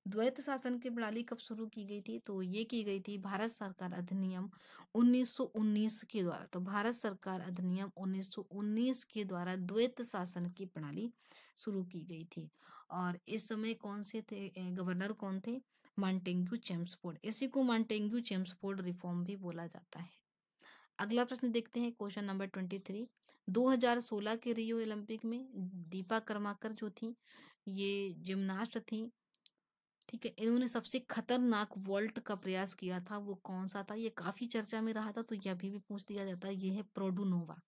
द्वैत शासन की प्रणाली कब शुरू की गई थी? तो ये की गई थी भारत सरकार अधिनियम 1919 के द्वारा। तो भारत सरकार अधिनियम 1919 के द्वारा द्वैत शासन की प्रणाली शुरू की गई थी। और इस समय कौन से थे गवर्नर कौन थे? Montagu Chelmsford. इसी को मॉन्टेग्यू चेम्सफोर्ड रिफॉर्म भी बोला जाता है। अगला प्रश्न देखते हैं क्वेश्चन नंबर 23। 2016 के रियो ओलंपिक में दीपा कर्माकर जो थी, ये जिम्नास्ट थी, ठीक है। इन्होंने सबसे खतरनाक वॉल्ट का प्रयास किया था, वो कौन सा था? ये काफी चर्चा में रहा था, तो ये अभी भी पूछ दिया जाता है, ये है प्रोडुनोवा।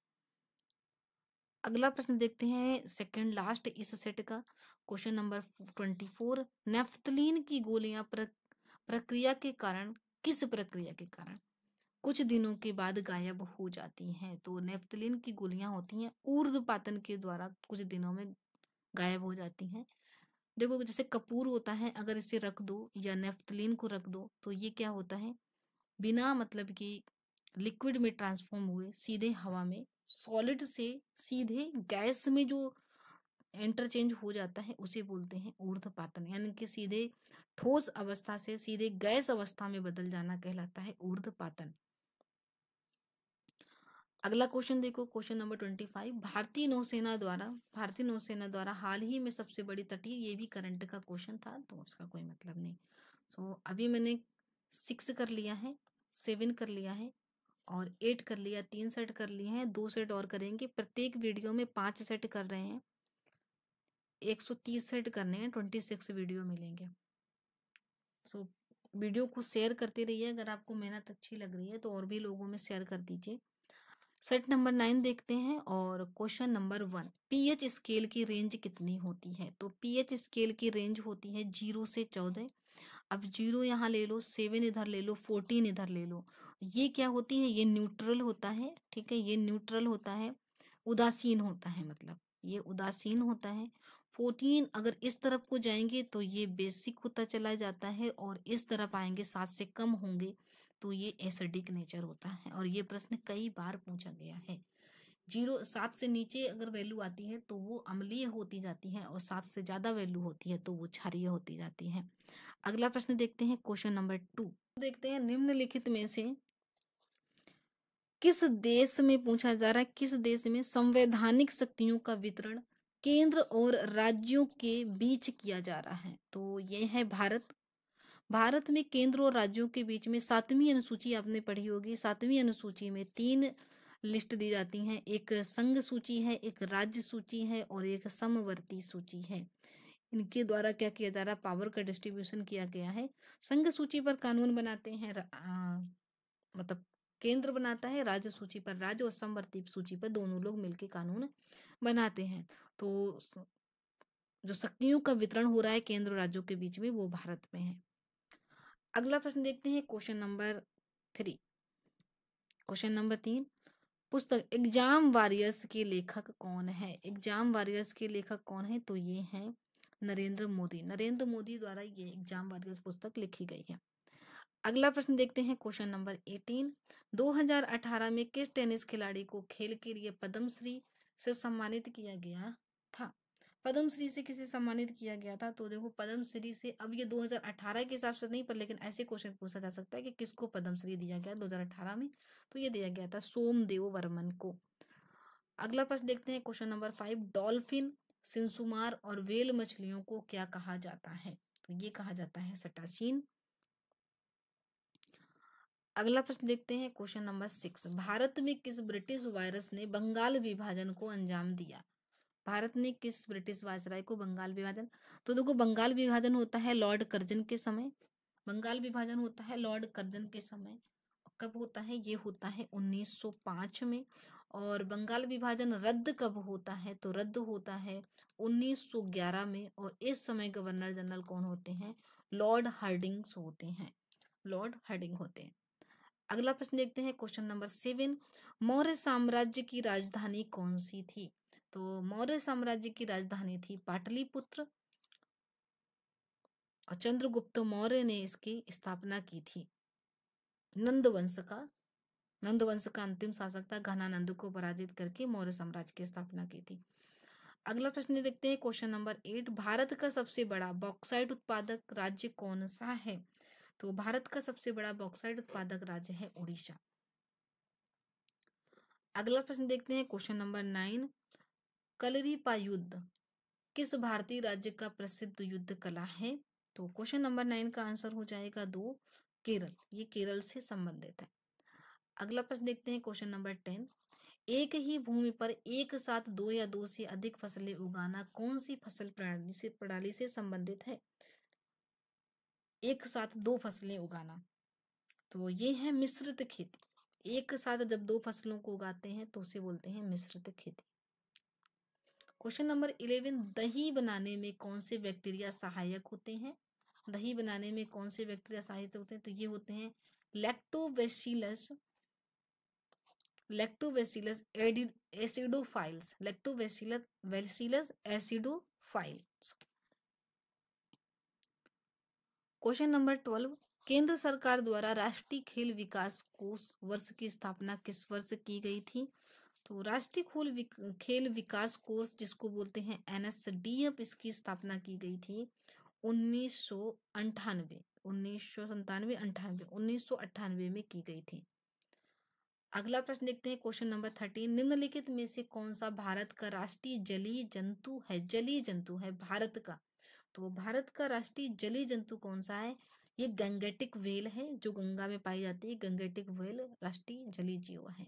अगला प्रश्न देखते हैं सेकंड लास्ट इस सेट का, क्वेश्चन नंबर 24। नेफ्थलीन की गोलियां प्रक्रिया के कारण, किस प्रक्रिया के कारण कुछ दिनों के बाद गायब हो जाती हैं? तो नेफ्थलीन की गोलियां होती हैं ऊर्ध्वपातन के द्वारा कुछ दिनों में गायब हो जाती हैं। देखो जैसे कपूर होता है, अगर इसे रख दो या नेफ्थलीन को रख दो तो ये क्या होता है, बिना मतलब कि लिक्विड में ट्रांसफॉर्म हुए सीधे हवा में, सॉलिड से सीधे गैस में जो इंटरचेंज हो जाता है उसे बोलते हैं ऊर्ध्वपातन। यानी कि सीधे ठोस अवस्था से सीधे गैस अवस्था में बदल जाना कहलाता है ऊर्ध्वपातन। अगला क्वेश्चन देखो, क्वेश्चन नंबर 25। भारतीय नौसेना द्वारा हाल ही में सबसे बड़ी तटीय, ये भी करंट का क्वेश्चन था तो उसका कोई मतलब नहीं। अभी मैंने 6 कर लिया है, 7 कर लिया है और 8 कर लिया, 3 सेट कर लिए हैं, 2 सेट और करेंगे। प्रत्येक वीडियो में 5 सेट कर रहे हैं, 130 सेट करने हैं, 26 वीडियो मिलेंगे। वीडियो को शेयर करते रहिए, अगर आपको मेहनत अच्छी लग रही है तो और भी लोगों में शेयर कर दीजिए। सेट नंबर 9 देखते हैं और क्वेश्चन नंबर 1। पीएच स्केल की रेंज कितनी होती है? तो पीएच स्केल की रेंज होती है 0 से 14। अब 0 यहाँ ले लो, 7 इधर ले लो, 14 इधर ले लो। ये क्या होती है? ये न्यूट्रल होता है, ठीक है, ये न्यूट्रल होता है, उदासीन होता है, मतलब ये उदासीन होता है। 14 अगर इस तरफ को जाएंगे तो ये बेसिक होता चला जाता है, और इस तरफ आएंगे 7 से कम होंगे तो ये एसिडिक नेचर होता है। और ये प्रश्न कई बार पूछा गया है। 7 से नीचे अगर वैल्यू आती है तो वो अम्लीय होती जाती है, और 7 से ज्यादा वैल्यू होती है तो वो क्षारीय होती जाती है। अगला प्रश्न देखते हैं क्वेश्चन नंबर 2। देखते हैं निम्नलिखित में से किस देश में पूछा जा रहा है, किस देश में संवैधानिक शक्तियों का वितरण केंद्र और राज्यों के बीच किया जा रहा है? तो ये है भारत। भारत में केंद्र और राज्यों के बीच में 7वीं अनुसूची आपने पढ़ी होगी। 7वीं अनुसूची में 3 लिस्ट दी जाती हैं, एक संघ सूची है, एक राज्य सूची है और एक समवर्ती सूची है। इनके द्वारा क्या किया जा रहा है, पावर का डिस्ट्रीब्यूशन किया गया है। संघ सूची पर कानून बनाते हैं मतलब केंद्र बनाता है, राज्य सूची पर राज्य, और समवर्ती सूची पर दोनों लोग मिलकर कानून बनाते हैं। तो जो शक्तियों का वितरण हो रहा है केंद्र और राज्यों के बीच में वो भारत में है। अगला प्रश्न देखते हैं क्वेश्चन नंबर 3। क्वेश्चन नंबर 3, पुस्तक एग्जाम वॉरियर्स के लेखक कौन है? एग्जाम वॉरियर्स के लेखक कौन है? तो ये हैं नरेंद्र मोदी। नरेंद्र मोदी द्वारा ये एग्जाम वॉरियर्स पुस्तक लिखी गई है। अगला प्रश्न देखते हैं क्वेश्चन नंबर 18। 2018 में किस टेनिस खिलाड़ी को खेल के लिए पद्मश्री से सम्मानित किया गया था? पद्मश्री से किसे सम्मानित किया गया था? तो देखो पद्मश्री से, अब ये 2018 के हिसाब से नहीं, पर लेकिन ऐसे क्वेश्चन पूछा जा सकता है कि किसको पद्मश्री दिया गया 2018 में, तो ये दिया गया था सोमदेव वर्मन को। अगला प्रश्न देखते हैं क्वेश्चन नंबर 5। डॉल्फिन, सिंसुमार और व्हेल मछलियों को क्या कहा जाता है? तो ये कहा जाता है सटासीन। अगला प्रश्न देखते हैं क्वेश्चन नंबर 6। भारत में किस ब्रिटिश वायरस ने बंगाल विभाजन को अंजाम दिया? भारत ने किस ब्रिटिश वायसराय को बंगाल विभाजन, तो देखो बंगाल विभाजन होता है लॉर्ड कर्जन के समय। बंगाल विभाजन होता है लॉर्ड कर्जन के समय। कब होता है? ये होता है 1905 में। और बंगाल विभाजन रद्द कब होता है? तो रद्द होता है 1911 में। और इस समय गवर्नर जनरल कौन होते हैं? लॉर्ड हार्डिंग्स होते हैं, लॉर्ड हार्डिंग होते हैं। अगला प्रश्न देखते हैं क्वेश्चन नंबर 7। मौर्य साम्राज्य की राजधानी कौन सी थी? तो मौर्य साम्राज्य की राजधानी थी पाटलिपुत्र। और चंद्रगुप्त मौर्य ने इसकी स्थापना की थी। नंद वंश का अंतिम शासक था, घनानंद को पराजित करके मौर्य साम्राज्य की स्थापना की थी। अगला प्रश्न देखते हैं, क्वेश्चन नंबर 8, भारत का सबसे बड़ा बॉक्साइट उत्पादक राज्य कौन सा है? तो भारत का सबसे बड़ा बॉक्साइट उत्पादक राज्य है उड़ीसा। अगला प्रश्न देखते हैं, क्वेश्चन नंबर 9, कलरीपा युद्ध किस भारतीय राज्य का प्रसिद्ध युद्ध कला है? तो क्वेश्चन नंबर 9 का आंसर हो जाएगा 2, केरल। ये केरल से संबंधित है। अगला प्रश्न देखते हैं, क्वेश्चन नंबर 10, एक ही भूमि पर एक साथ दो या दो से अधिक फसलें उगाना कौन सी फसल प्रणाली से संबंधित है? एक साथ दो फसलें उगाना, तो ये है मिश्रित खेती। एक साथ जब दो फसलों को उगाते हैं तो उसे बोलते हैं मिश्रित खेती। क्वेश्चन नंबर 11, दही बनाने में कौन से बैक्टीरिया सहायक होते हैं? दही बनाने में कौन से बैक्टीरिया सहायक होते हैं? तो ये होते हैं lactobacillus acidophiles. Acidophiles. Question number 12, केंद्र सरकार द्वारा राष्ट्रीय खेल विकास कोष वर्ष की स्थापना किस वर्ष की गई थी? तो राष्ट्रीय खेल विकास कोष, जिसको बोलते हैं NSDF, इसकी स्थापना की गई थी 1998 1998 में की गई थी। अगला प्रश्न देखते हैं, क्वेश्चन नंबर 13, निम्नलिखित में से कौन सा भारत का राष्ट्रीय जलीय जंतु है भारत का? तो भारत का राष्ट्रीय जलीय जंतु कौन सा है? ये गंगेटिक व्हेल है, जो गंगा में पाई जाती है। गंगेटिक व्हेल राष्ट्रीय जलीय जीव है।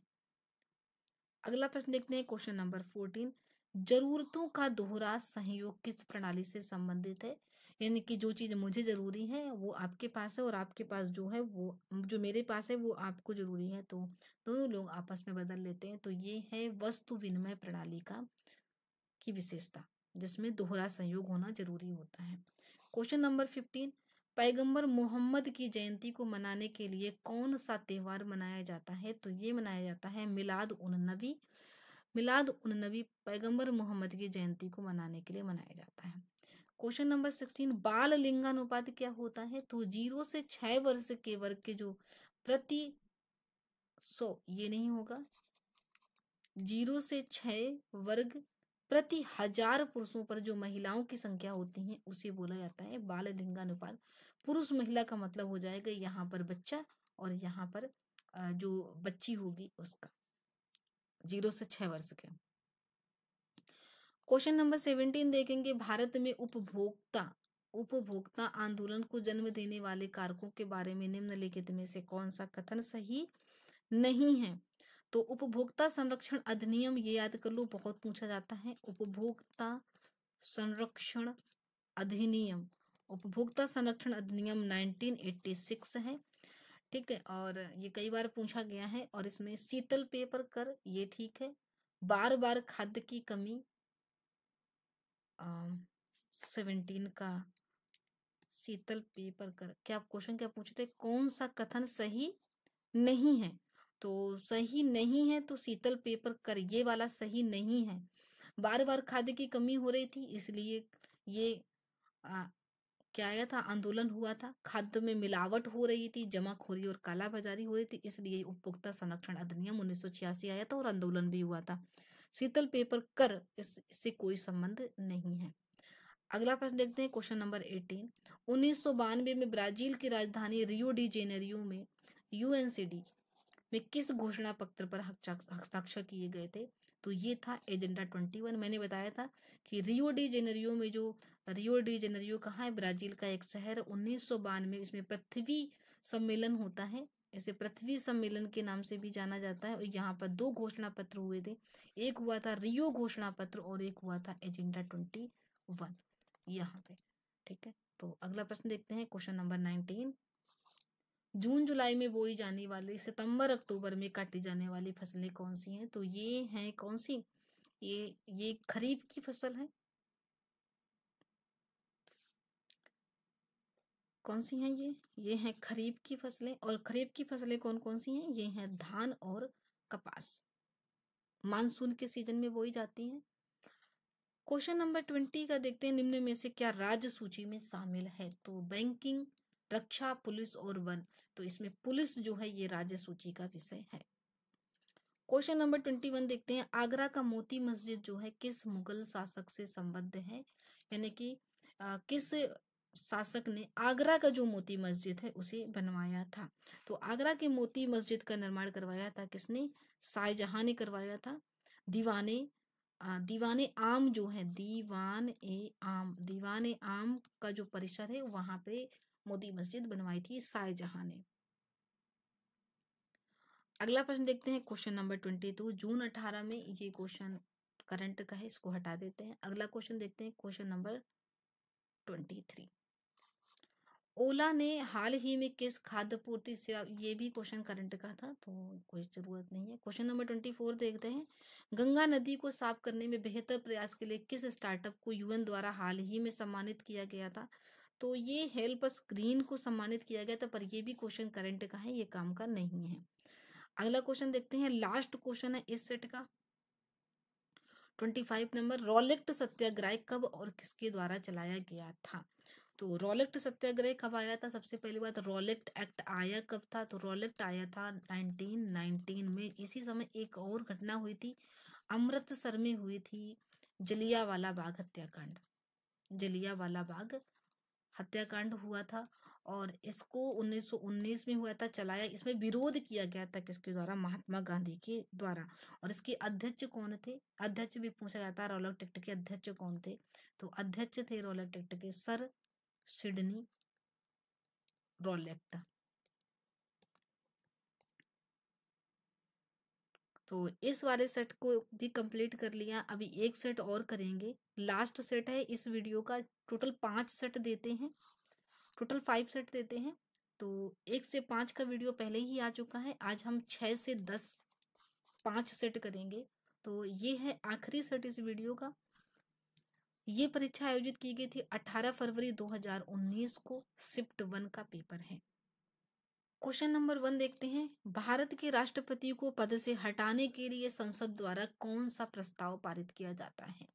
अगला प्रश्न देखते हैं, क्वेश्चन नंबर 14, जरूरतों का दोहरा सहयोग किस प्रणाली से संबंधित है? यानी कि जो चीज मुझे जरूरी है वो आपके पास है, और आपके पास जो है वो जो मेरे पास है वो आपको जरूरी है, तो दोनों लोग आपस में बदल लेते हैं। तो ये है वस्तु विनिमय प्रणाली की विशेषता, जिसमें दोहरा सहयोग होना जरूरी होता है। क्वेश्चन नंबर 15, पैगंबर मोहम्मद की जयंती को मनाने के लिए कौन सा त्योहार मनाया जाता है? तो ये मनाया जाता है मिलाद उन नबी। मिलाद उन नबी पैगंबर मोहम्मद की जयंती को मनाने के लिए मनाया जाता है। क्वेश्चन नंबर 16, बाल लिंगानुपात क्या होता है? तो 0 से 6 वर्ष के वर्ग के जो प्रति 100, ये नहीं होगा, 0 से 6 वर्ग प्रति 1000 पुरुषों पर जो महिलाओं की संख्या होती है उसे बोला जाता है बाल लिंगानुपात। पुरुष महिला का मतलब हो जाएगा यहाँ पर बच्चा, और यहाँ पर जो बच्ची होगी उसका, 0 से 6 वर्ष के। क्वेश्चन नंबर 17 देखेंगे, भारत में उपभोक्ता आंदोलन को जन्म देने वाले कारकों के बारे में निम्नलिखित में से कौन सा कथन सही नहीं है? तो उपभोक्ता संरक्षण अधिनियम, ये याद कर लो, बहुत पूछा जाता है। उपभोक्ता संरक्षण अधिनियम 1986 है, ठीक है, और ये कई बार पूछा गया है। और इसमें शीतल पेपर कर, ये ठीक है। बार बार खाद्य की कमी 17 का शीतल पेपर कर, क्या क्वेश्चन क्या पूछते, कौन सा कथन सही नहीं है? तो सही नहीं है तो शीतल पेपर कर, ये वाला सही नहीं है। बार बार खाद्य की कमी हो रही थी, इसलिए ये क्या आया था, आंदोलन हुआ था। खाद्य में मिलावट हो रही थी, जमाखोरी और कालाबाजारी हो रही थी, इसलिए उपभोक्ता संरक्षण अधिनियम 1986 आया था और आंदोलन भी हुआ था। शीतल पेपर कर इससे कोई संबंध नहीं है। अगला प्रश्न देखते हैं, क्वेश्चन नंबर 18, 1992 में ब्राजील की राजधानी रियो डी जेनेरियो में UNCD में किस घोषणा पत्र पर हस्ताक्षर किए गए थे? तो ये था एजेंडा 21। मैंने बताया था कि रियो डी जेनेरियो कहाँ है? ब्राजील का एक शहर। 1992 इसमें पृथ्वी सम्मेलन होता है, इसे पृथ्वी सम्मेलन के नाम से भी जाना जाता है। और यहाँ पर 2 घोषणा पत्र हुए थे, एक हुआ था रियो घोषणा पत्र और एक हुआ था एजेंडा 21 यहाँ पे, ठीक है। तो अगला प्रश्न देखते हैं, क्वेश्चन नंबर 19, जून जुलाई में बोई जाने वाली, सितंबर अक्टूबर में काटी जाने वाली फसलें कौन सी हैं? तो ये हैं कौन सी? ये खरीफ की फसल है। कौन सी हैं ये हैं खरीफ की फसलें। और खरीफ की फसलें कौन कौन सी हैं? ये हैं धान और कपास, मानसून के सीजन में बोई जाती हैं। क्वेश्चन नंबर 20 का देखते हैं, निम्न में से क्या राज्य सूची में शामिल है? तो बैंकिंग, रक्षा, पुलिस और वन। तो इसमें पुलिस जो है ये राज्य सूची का विषय है। क्वेश्चन नंबर 21 देखते हैं, आगरा का मोती मस्जिद जो है किस मुगल शासक से संबद्ध है? यानी कि किस शासक ने आगरा का जो मोती मस्जिद है उसे बनवाया था? तो आगरा के मोती मस्जिद का निर्माण करवाया था किसने? शाहजहां ने करवाया था। दीवाने दीवाने आम जो है, दीवाने आम का जो परिसर है वहां पे मोती मस्जिद बनवाई थी शाहजहां ने। अगला प्रश्न देखते हैं, क्वेश्चन नंबर 22। जून 18 में ये क्वेश्चन करंट का है, इसको हटा देते हैं। अगला क्वेश्चन देखते हैं, क्वेश्चन नंबर 23। ओला ने हाल ही में किस खाद्य पूर्ति सेवा, ये भी क्वेश्चन करंट का था तो कोई जरूरत नहीं है। क्वेश्चन नंबर 24 देखते हैं, गंगा नदी को साफ करने में बेहतर प्रयास के लिए किस स्टार्टअप को यूएन द्वारा हाल ही में सम्मानित किया गया था? तो ये हेल्प अस ग्रीन को सम्मानित किया गया था, पर ये भी क्वेश्चन करंट का है, ये काम का नहीं है। अगला क्वेश्चन देखते हैं, लास्ट क्वेश्चन है इस सेट का 25 नंबर। रॉलेट सत्याग्रह कब और किसके द्वारा चलाया गया था? तो रॉलेट सत्याग्रह कब आया था? सबसे पहली बात, रॉलेट एक्ट आया कब था? तो रॉलेट आया था 1919 में। इसी समय एक और घटना हुई थी, अमृतसर में हुई थी जलियांवाला बाग हत्याकांड। जलियांवाला बाग हत्याकांड हुआ था और इसको 1919 में हुआ था, चलाया, इसमें विरोध किया गया था किसके द्वारा? महात्मा गांधी के द्वारा। और इसके अध्यक्ष कौन थे? अध्यक्ष भी पूछा जाता है, रॉलेट एक्ट के अध्यक्ष कौन थे? तो अध्यक्ष थे रॉलेट एक्ट के सर सिडनी रॉलेट। तो इस वाले सेट को भी कंप्लीट कर लिया, अभी एक सेट और करेंगे, लास्ट सेट है इस वीडियो का। टोटल 5 सेट देते हैं, टोटल 5 सेट देते हैं। तो 1 से 5 का वीडियो पहले ही आ चुका है, आज हम 6 से 10 5 सेट करेंगे। तो ये है आखिरी सेट इस वीडियो का। ये परीक्षा आयोजित की गई थी 18 फरवरी 2019 को, शिफ्ट 1 का पेपर है। क्वेश्चन नंबर 1 देखते हैं, भारत के राष्ट्रपति को पद से हटाने के लिए संसद द्वारा कौन सा प्रस्ताव पारित किया जाता है?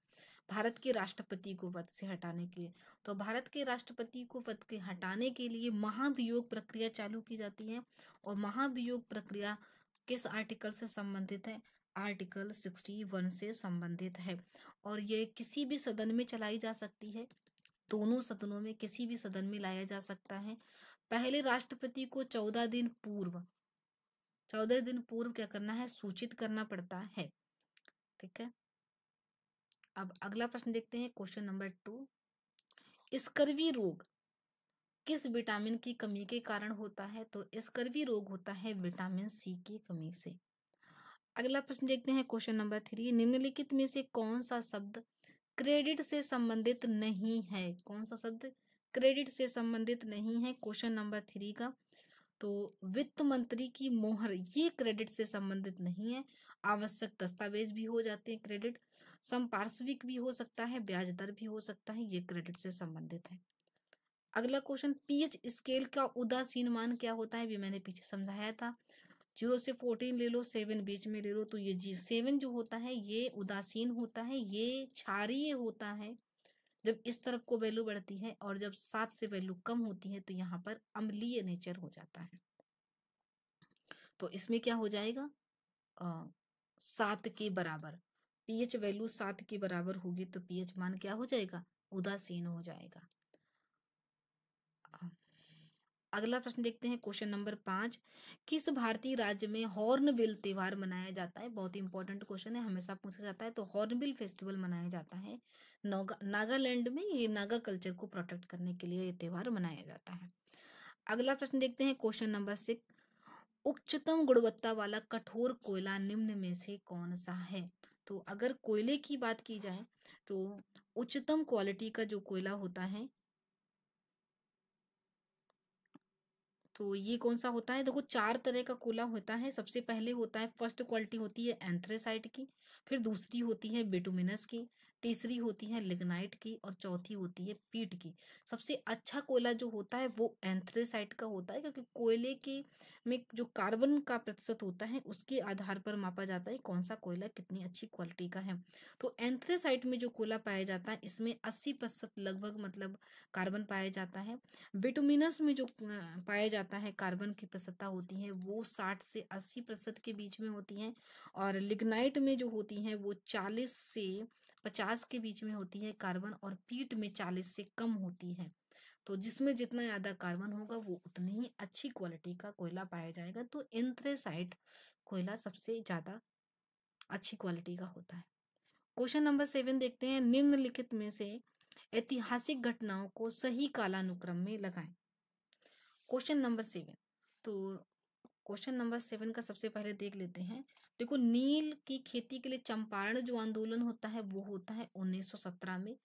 भारत के राष्ट्रपति को पद से हटाने के लिए, तो भारत के राष्ट्रपति को पद के हटाने के लिए महाभियोग प्रक्रिया चालू की जाती है। और महाभियोग प्रक्रिया किस आर्टिकल से संबंधित है? आर्टिकल 61 से संबंधित है। और ये किसी भी सदन में चलाई जा सकती है, दोनों सदनों में, किसी भी सदन में लाया जा सकता है। पहले राष्ट्रपति को 14 दिन पूर्व क्या करना है? सूचित करना पड़ता है। ठीक है, अब अगला प्रश्न देखते हैं, क्वेश्चन नंबर 2। स्कर्वी रोग किस विटामिन की कमी के कारण होता है? तो स्कर्वी रोग होता है विटामिन सी की कमी से। अगला प्रश्न देखते हैं, क्वेश्चन नंबर 3। निम्नलिखित में से कौन सा शब्द क्रेडिट से संबंधित नहीं है? कौन सा शब्द क्रेडिट से संबंधित नहीं है क्वेश्चन नंबर 3 का? तो वित्त मंत्री की मोहर, ये क्रेडिट से संबंधित नहीं है। आवश्यक दस्तावेज भी हो जाते हैं क्रेडिट, संपार्श्विक भी हो सकता है, ब्याज दर भी हो सकता है, ये क्रेडिट से संबंधित है। अगला क्वेश्चन, पीएच स्केल का उदासीन मान क्या होता है? भी मैंने पीछे समझाया था, 0 से 14 ले लो, 7 बीच में ले लो। तो ये जी 7 जो होता है ये उदासीन होता है, ये क्षारीय होता है जब इस तरफ को वैल्यू बढ़ती है, और जब 7 से वैल्यू कम होती है तो यहाँ पर अम्लीय नेचर हो जाता है। तो इसमें क्या हो जाएगा? 7 के बराबर, पीएच वैल्यू 7 के बराबर होगी तो पीएच मान क्या हो जाएगा? उदासीन हो जाएगा। अगला प्रश्न देखते हैं, क्वेश्चन नंबर 5। किस भारतीय राज्य में हॉर्नबिल त्योहार मनाया जाता है? बहुत ही इंपॉर्टेंट क्वेश्चन है, हमेशा पूछा जाता है। तो हॉर्नबिल फेस्टिवल मनाया जाता है नागालैंड में, ये नागा कल्चर को प्रोटेक्ट करने के लिए ये त्योहार मनाया जाता है। अगला प्रश्न देखते हैं, क्वेश्चन नंबर 6। उच्चतम गुणवत्ता वाला कठोर कोयला निम्न में से कौन सा है? तो अगर कोयले की बात की जाए तो उच्चतम क्वालिटी का जो कोयला होता है तो ये कौन सा होता है? देखो 4 तरह का कोयला होता है। सबसे पहले होता है, फर्स्ट क्वालिटी होती है एंथ्रेसाइट की, फिर दूसरी होती है बिटुमिनस की, तीसरी होती है लिग्नाइट की, और चौथी होती है पीट की। सबसे अच्छा कोयला जो होता है वो एंथ्रेसाइट का होता है, क्योंकि कोयले के में जो कार्बन का प्रतिशत होता है उसके आधार पर मापा जाता है कौन सा कोयला कितनी अच्छी क्वालिटी का है। तो एंथ्रेसाइट में जो कोयला पाया जाता है इसमें 80% लगभग मतलब कार्बन पाया जाता है। बिटुमिनस में जो पाया जाता है कार्बन की प्रतिशतता होती है वो 60 से 80% के बीच में होती है। और लिग्नाइट में जो होती है वो 40 से 50 के बीच में होती है कार्बन, और पीट में 40 से कम होती है। तो जिसमें जितना ज़्यादा कार्बन होगा वो उतनी ही अच्छी क्वालिटी का कोयला पाया जाएगा। तो एंथ्रेसाइट कोयला सबसे ज़्यादा अच्छी क्वालिटी का होता है। क्वेश्चन नंबर 7 देखते हैं, निम्नलिखित में से ऐतिहासिक घटनाओं को सही कालानुक्रम में लगाएं। क्वेश्चन नंबर 7, तो क्वेश्चन नंबर 7 का सबसे पहले देख लेते हैं। देखो, नील की खेती के लिए चंपारण जो आंदोलन होता है वो होता है 1917 में।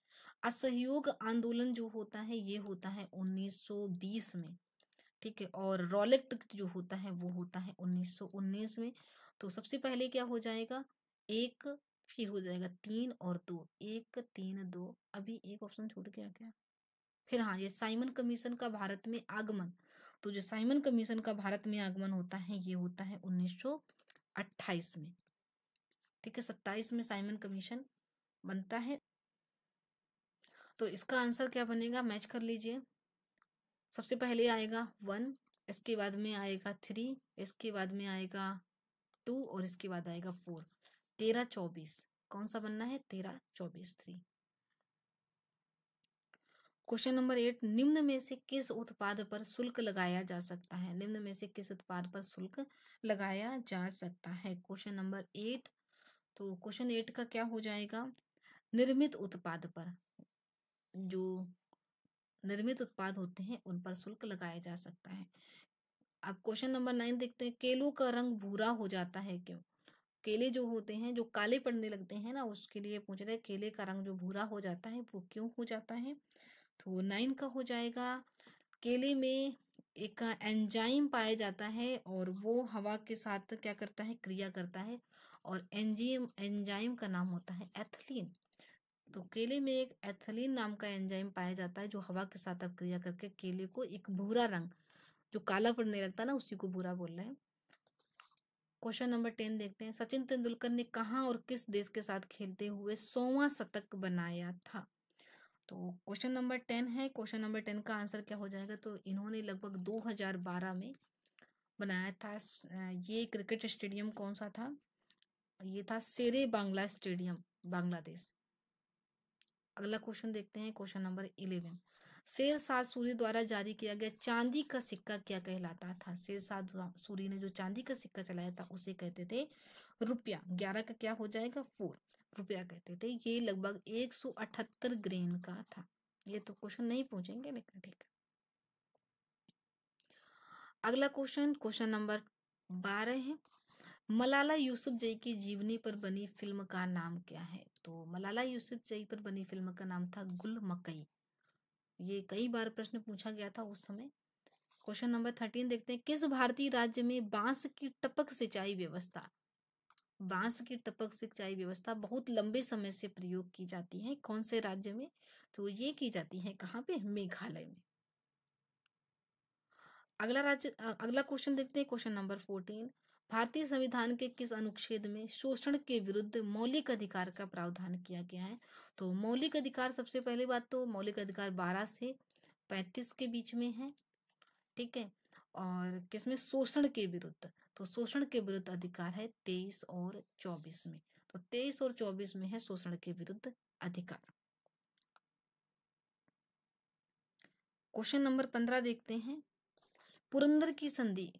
असहयोग आंदोलन जो होता है ये होता है 1920 में। ठीक है, और रॉलेट जो होता है वो होता है 1919 में। तो सबसे पहले क्या हो जाएगा, एक, फिर हो जाएगा 3 और 2, 1 3 2, अभी एक ऑप्शन छूट गया क्या। फिर हाँ, ये साइमन कमीशन का भारत में आगमन। तो जो साइमन कमीशन का भारत में आगमन होता है ये होता है 1928 में। ठीक है, 27 में साइमन कमीशन बनता है। तो इसका आंसर क्या बनेगा, मैच कर लीजिए। सबसे पहले आएगा 1, इसके बाद में आएगा 3, इसके बाद में आएगा 2 और इसके बाद आएगा 4। 13 24 कौन सा बनना है, 13 24 3। क्वेश्चन नंबर 8, निम्न में से किस उत्पाद पर शुल्क लगाया जा सकता है। निम्न में से किस उत्पाद पर शुल्क लगाया जा सकता है। क्वेश्चन नंबर 8, तो क्वेश्चन 8 का क्या हो जाएगा, निर्मित उत्पाद पर, जो निर्मित उत्पाद होते हैं उन पर शुल्क लगाया जा सकता है। अब क्वेश्चन नंबर 9 देखते हैं, केलों का रंग भूरा हो जाता है क्यों। केले जो होते हैं जो काले पड़ने लगते हैं ना, उसके लिए पूछ रहे हैं केले का रंग जो भूरा हो जाता है वो क्यों हो जाता है। तो 9 का हो जाएगा, केले में एक एंजाइम पाया जाता है और वो हवा के साथ क्या करता है, क्रिया करता है, और एंजाइम का नाम होता है एथिलीन। तो केले में एक एथिलीन नाम का एंजाइम पाया जाता है जो हवा के साथ अब क्रिया करके केले को एक भूरा रंग, जो काला पड़ने लगता है ना उसी को भूरा बोल रहे हैं। क्वेश्चन नंबर 10 देखते हैं, सचिन तेंदुलकर ने कहाँ और किस देश के साथ खेलते हुए 100वां शतक बनाया था। तो क्वेश्चन नंबर 10 है, क्वेश्चन नंबर 10 का आंसर क्या हो जाएगा, तो इन्होंने लगभग 2012 में बनाया था। ये क्रिकेट स्टेडियम कौन सा था, ये था शेरे बांग्ला स्टेडियम, बांग्लादेश। अगला क्वेश्चन देखते हैं, क्वेश्चन नंबर 11, शेरशाह सूरी द्वारा जारी किया गया चांदी का सिक्का क्या कहलाता था। शेरशाह सूरी ने जो चांदी का सिक्का चलाया था उसे कहते थे रुपया। 11 का क्या हो जाएगा, 4, रुपया कहते थे। ये लगभग 178 ग्रेन का था। ये तो क्वेश्चन नहीं पूछेंगे लेकिन ठीक है। अगला क्वेश्चन, क्वेश्चन नंबर 12 है, मलाला यूसुफजई की जीवनी पर बनी फिल्म का नाम क्या है। तो मलाला यूसुफजई पर बनी फिल्म का नाम था गुल मकई। ये कई बार प्रश्न पूछा गया था उस समय। क्वेश्चन नंबर 13 देखते हैं, किस भारतीय राज्य में बांस की टपक सिंचाई व्यवस्था, बांस की टपक सिंचाई व्यवस्था बहुत लंबे समय से प्रयोग की जाती है, कौन से राज्य में, तो ये की जाती है कहाँ पे, मेघालय में। अगला क्वेश्चन देखते हैं, क्वेश्चन नंबर 14, भारतीय संविधान के किस अनुच्छेद में शोषण के विरुद्ध मौलिक अधिकार का प्रावधान किया गया है। तो मौलिक अधिकार, सबसे पहली बात तो मौलिक अधिकार 12 से 35 के बीच में है। ठीक है, और किसमें, शोषण के विरुद्ध, तो शोषण के विरुद्ध अधिकार है 23 और 24 में। तो 23 और 24 में है शोषण के विरुद्ध अधिकार। क्वेश्चन नंबर 15 देखते हैं, पुरंदर की संधि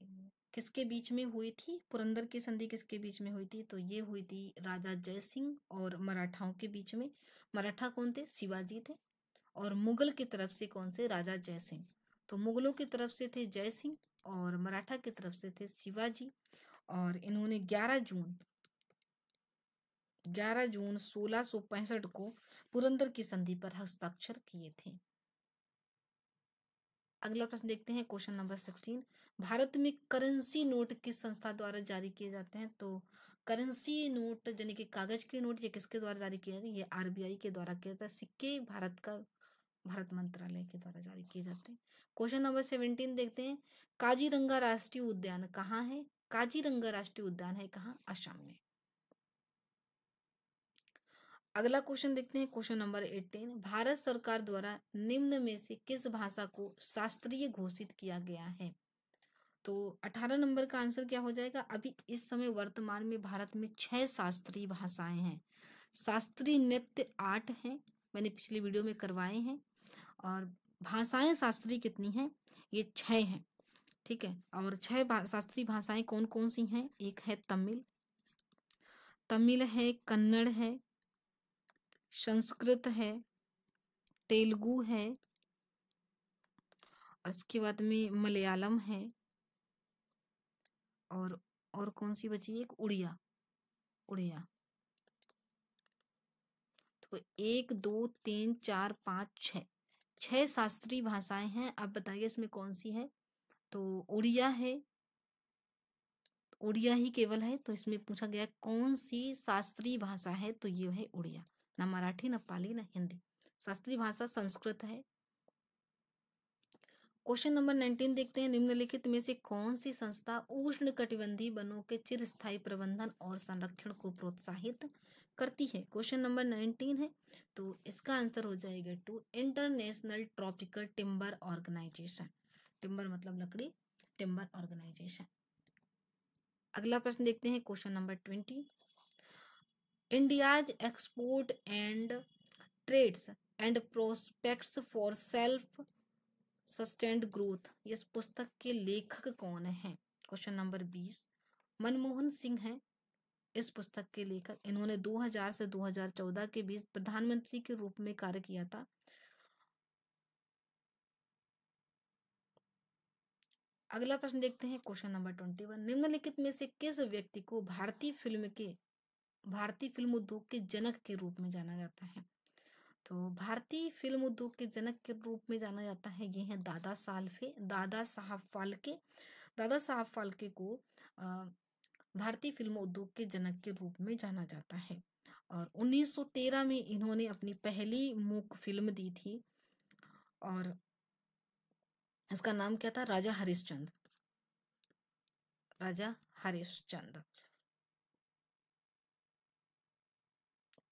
किसके बीच में हुई थी। पुरंदर की संधि किसके बीच में हुई थी, तो ये हुई थी राजा जय सिंह और मराठाओं के बीच में। मराठा कौन थे, शिवाजी थे, और मुगल की तरफ से कौन से, राजा जय सिंह। तो मुगलों की तरफ से थे जय सिंह और मराठा की तरफ से थे शिवाजी। और इन्होंने 11 जून 1665 को पुरंदर की संधि पर हस्ताक्षर किए थे। अगला प्रश्न देखते हैं, क्वेश्चन नंबर 16, भारत में करेंसी नोट किस संस्था द्वारा जारी किए जाते हैं। तो करेंसी नोट यानी कि कागज के नोट ये किसके द्वारा जारी किए जाते हैं, ये आरबीआई के द्वारा किया जाता है। सिक्के भारत का भारत मंत्रालय के द्वारा जारी किए जाते हैं। क्वेश्चन नंबर 17 देखते हैं, काजीरंगा राष्ट्रीय उद्यान कहाँ है? काजीरंगा राष्ट्रीय उद्यान है कहाँ? असम में। अगला क्वेश्चन देखते हैं, क्वेश्चन नंबर 18, भारत सरकार द्वारा निम्न में से किस भाषा को शास्त्रीय घोषित किया गया है? तो 18 नंबर का आंसर क्या हो जाएगा? अभी इस समय वर्तमान में भारत में 6 शास्त्रीय भाषाएं हैं। शास्त्रीय नृत्य 8 हैं, मैंने पिछली वीडियो में करवाए हैं। और भाषाएं शास्त्रीय कितनी हैं? ये 6 हैं, ठीक है। और 6 शास्त्रीय भाषाएं कौन कौन सी हैं? एक है तमिल, तमिल है, कन्नड़ है, संस्कृत है, तेलुगु है, और इसके बाद में मलयालम है, और कौन सी बची? एक उड़िया। उड़िया। तो 1 2 3 4 5 6 6 शास्त्रीय भाषाएं हैं। अब बताइए इसमें कौन सी है? तो उड़िया है, उड़िया ही केवल है। तो इसमें पूछा गया कौन सी शास्त्रीय भाषा है, तो ये है उड़िया। ना मराठी, ना पाली, ना हिंदी। शास्त्रीय भाषा संस्कृत है। क्वेश्चन नंबर 19 देखते हैं, निम्नलिखित में से कौन सी संस्था उष्णकटिबंधीय वनों के चिरस्थायी प्रबंधन और संरक्षण को प्रोत्साहित करती है? क्वेश्चन नंबर 19 है, तो इसका आंसर हो जाएगा 2, international tropical timber organisation. Timber मतलब लकड़ी, टिम्बर ऑर्गेनाइजेशन। अगला प्रश्न देखते हैं, question number 20, India's export and trades and prospects for self sustained growth, इस पुस्तक के लेखक कौन हैं? क्वेश्चन नंबर 20, मनमोहन सिंह हैं इस पुस्तक के लेखक। इन्होंने 2000 से 2014 के बीच प्रधानमंत्री के रूप में कार्य किया था। अगला प्रश्न देखते हैं, क्वेश्चन नंबर 21, निम्नलिखित में से किस व्यक्ति को भारतीय फिल्म उद्योग के जनक के रूप में जाना जाता है? तो भारतीय फिल्म उद्योग के जनक के रूप में जाना जाता है, ये है दादा साहब फाल्के। दादा साहब फाल्के को भारतीय फिल्म उद्योग के जनक के रूप में जाना जाता है। और 1913 में इन्होंने अपनी पहली मूक फिल्म दी थी, और इसका नाम क्या था? राजा हरिश्चंद्र। राजा हरिश्चंद्र।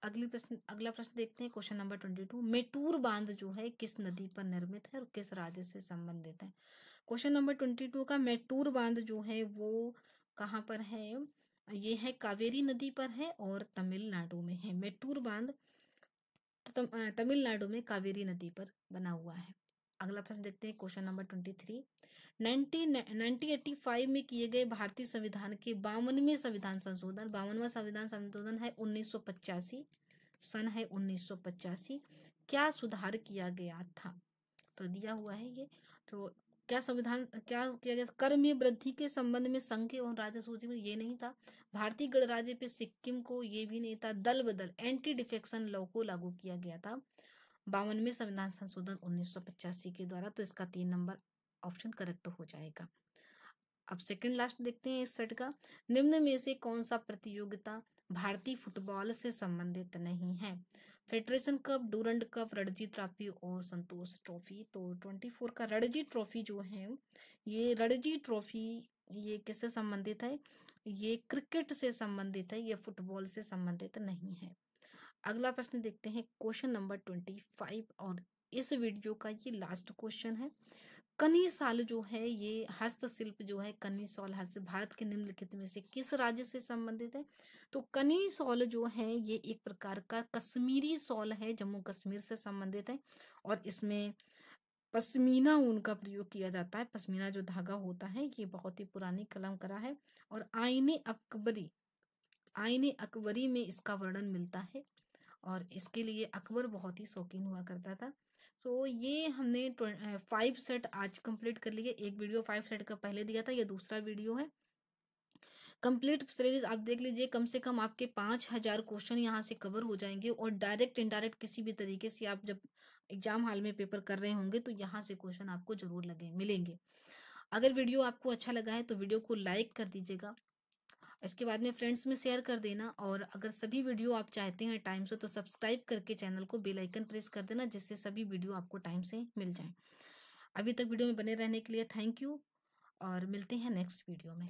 अगला प्रश्न देखते हैं, क्वेश्चन नंबर 22, मेटूर बांध जो है किस नदी पर निर्मित है और किस राज्य से संबंधित है? क्वेश्चन नंबर 22 का मेटूर बांध जो है वो कहाँ पर है? ये है कावेरी नदी पर है और तमिलनाडु में है। मेटूर बांध तमिलनाडु में कावेरी नदी पर बना हुआ है। अगला प्रश्न देखते हैं, क्वेश्चन नंबर 23, 1985 में किए गए भारतीय संविधान के 52वें संविधान संशोधन, 52वां संविधान संशोधन है 1985, सन है 1985, क्या सुधार किया गया था? तो दिया हुआ है ये। तो क्या किया गया? कर में वृद्धि के संबंध में संघीय और राज्य सूची में ये नहीं था। भारतीय गणराज्य पे सिक्किम को ये भी नहीं था। दल बदल एंटी डिफेक्शन लॉ को लागू किया गया था 52वें संविधान संशोधन 1985 के द्वारा। तो इसका 3 नंबर ऑप्शन करेक्ट हो जाएगा। अब सेकंड लास्ट देखते हैं इस सेट का, निम्न में से कौन सा प्रतियोगिता भारतीय फुटबॉल से संबंधित नहीं है? Federation cup, Durand cup, Ranji trophy और संतोष ट्रॉफी। तो 24 का रणजी ट्रॉफी जो है, ये रणजी ट्रॉफी ये किससे संबंधित है? ये क्रिकेट से संबंधित है, ये फुटबॉल से संबंधित नहीं है। अगला प्रश्न देखते हैं, क्वेश्चन नंबर 25, और इस वीडियो का ये लास्ट क्वेश्चन है। कनी साल जो है, ये हस्तशिल्प जो है, कनी सौल भारत के निम्नलिखित में से किस राज्य से संबंधित है? तो कनी सौल जो है ये एक प्रकार का कश्मीरी सौल है, जम्मू कश्मीर से संबंधित है, और इसमें पश्मीना ऊन का प्रयोग किया जाता है। पश्मीना जो धागा होता है ये बहुत ही पुरानी कलमकरा है, और आईने अकबरी में इसका वर्णन मिलता है, और इसके लिए अकबर बहुत ही शौकीन हुआ करता था। सो ये हमने 5 सेट आज कंप्लीट कर लिए। एक वीडियो 5 सेट का पहले दिया था, ये दूसरा वीडियो है। कंप्लीट सीरीज आप देख लीजिए, कम से कम आपके 5000 क्वेश्चन यहाँ से कवर हो जाएंगे, और डायरेक्ट इनडायरेक्ट किसी भी तरीके से आप जब एग्जाम हॉल में पेपर कर रहे होंगे तो यहाँ से क्वेश्चन आपको जरूर मिलेंगे। अगर वीडियो आपको अच्छा लगा है तो वीडियो को लाइक कर दीजिएगा। इसके बाद में फ्रेंड्स में शेयर कर देना, और अगर सभी वीडियो आप चाहते हैं टाइम से तो सब्सक्राइब करके चैनल को बेल आइकन प्रेस कर देना, जिससे सभी वीडियो आपको टाइम से मिल जाएं। अभी तक वीडियो में बने रहने के लिए थैंक यू, और मिलते हैं नेक्स्ट वीडियो में।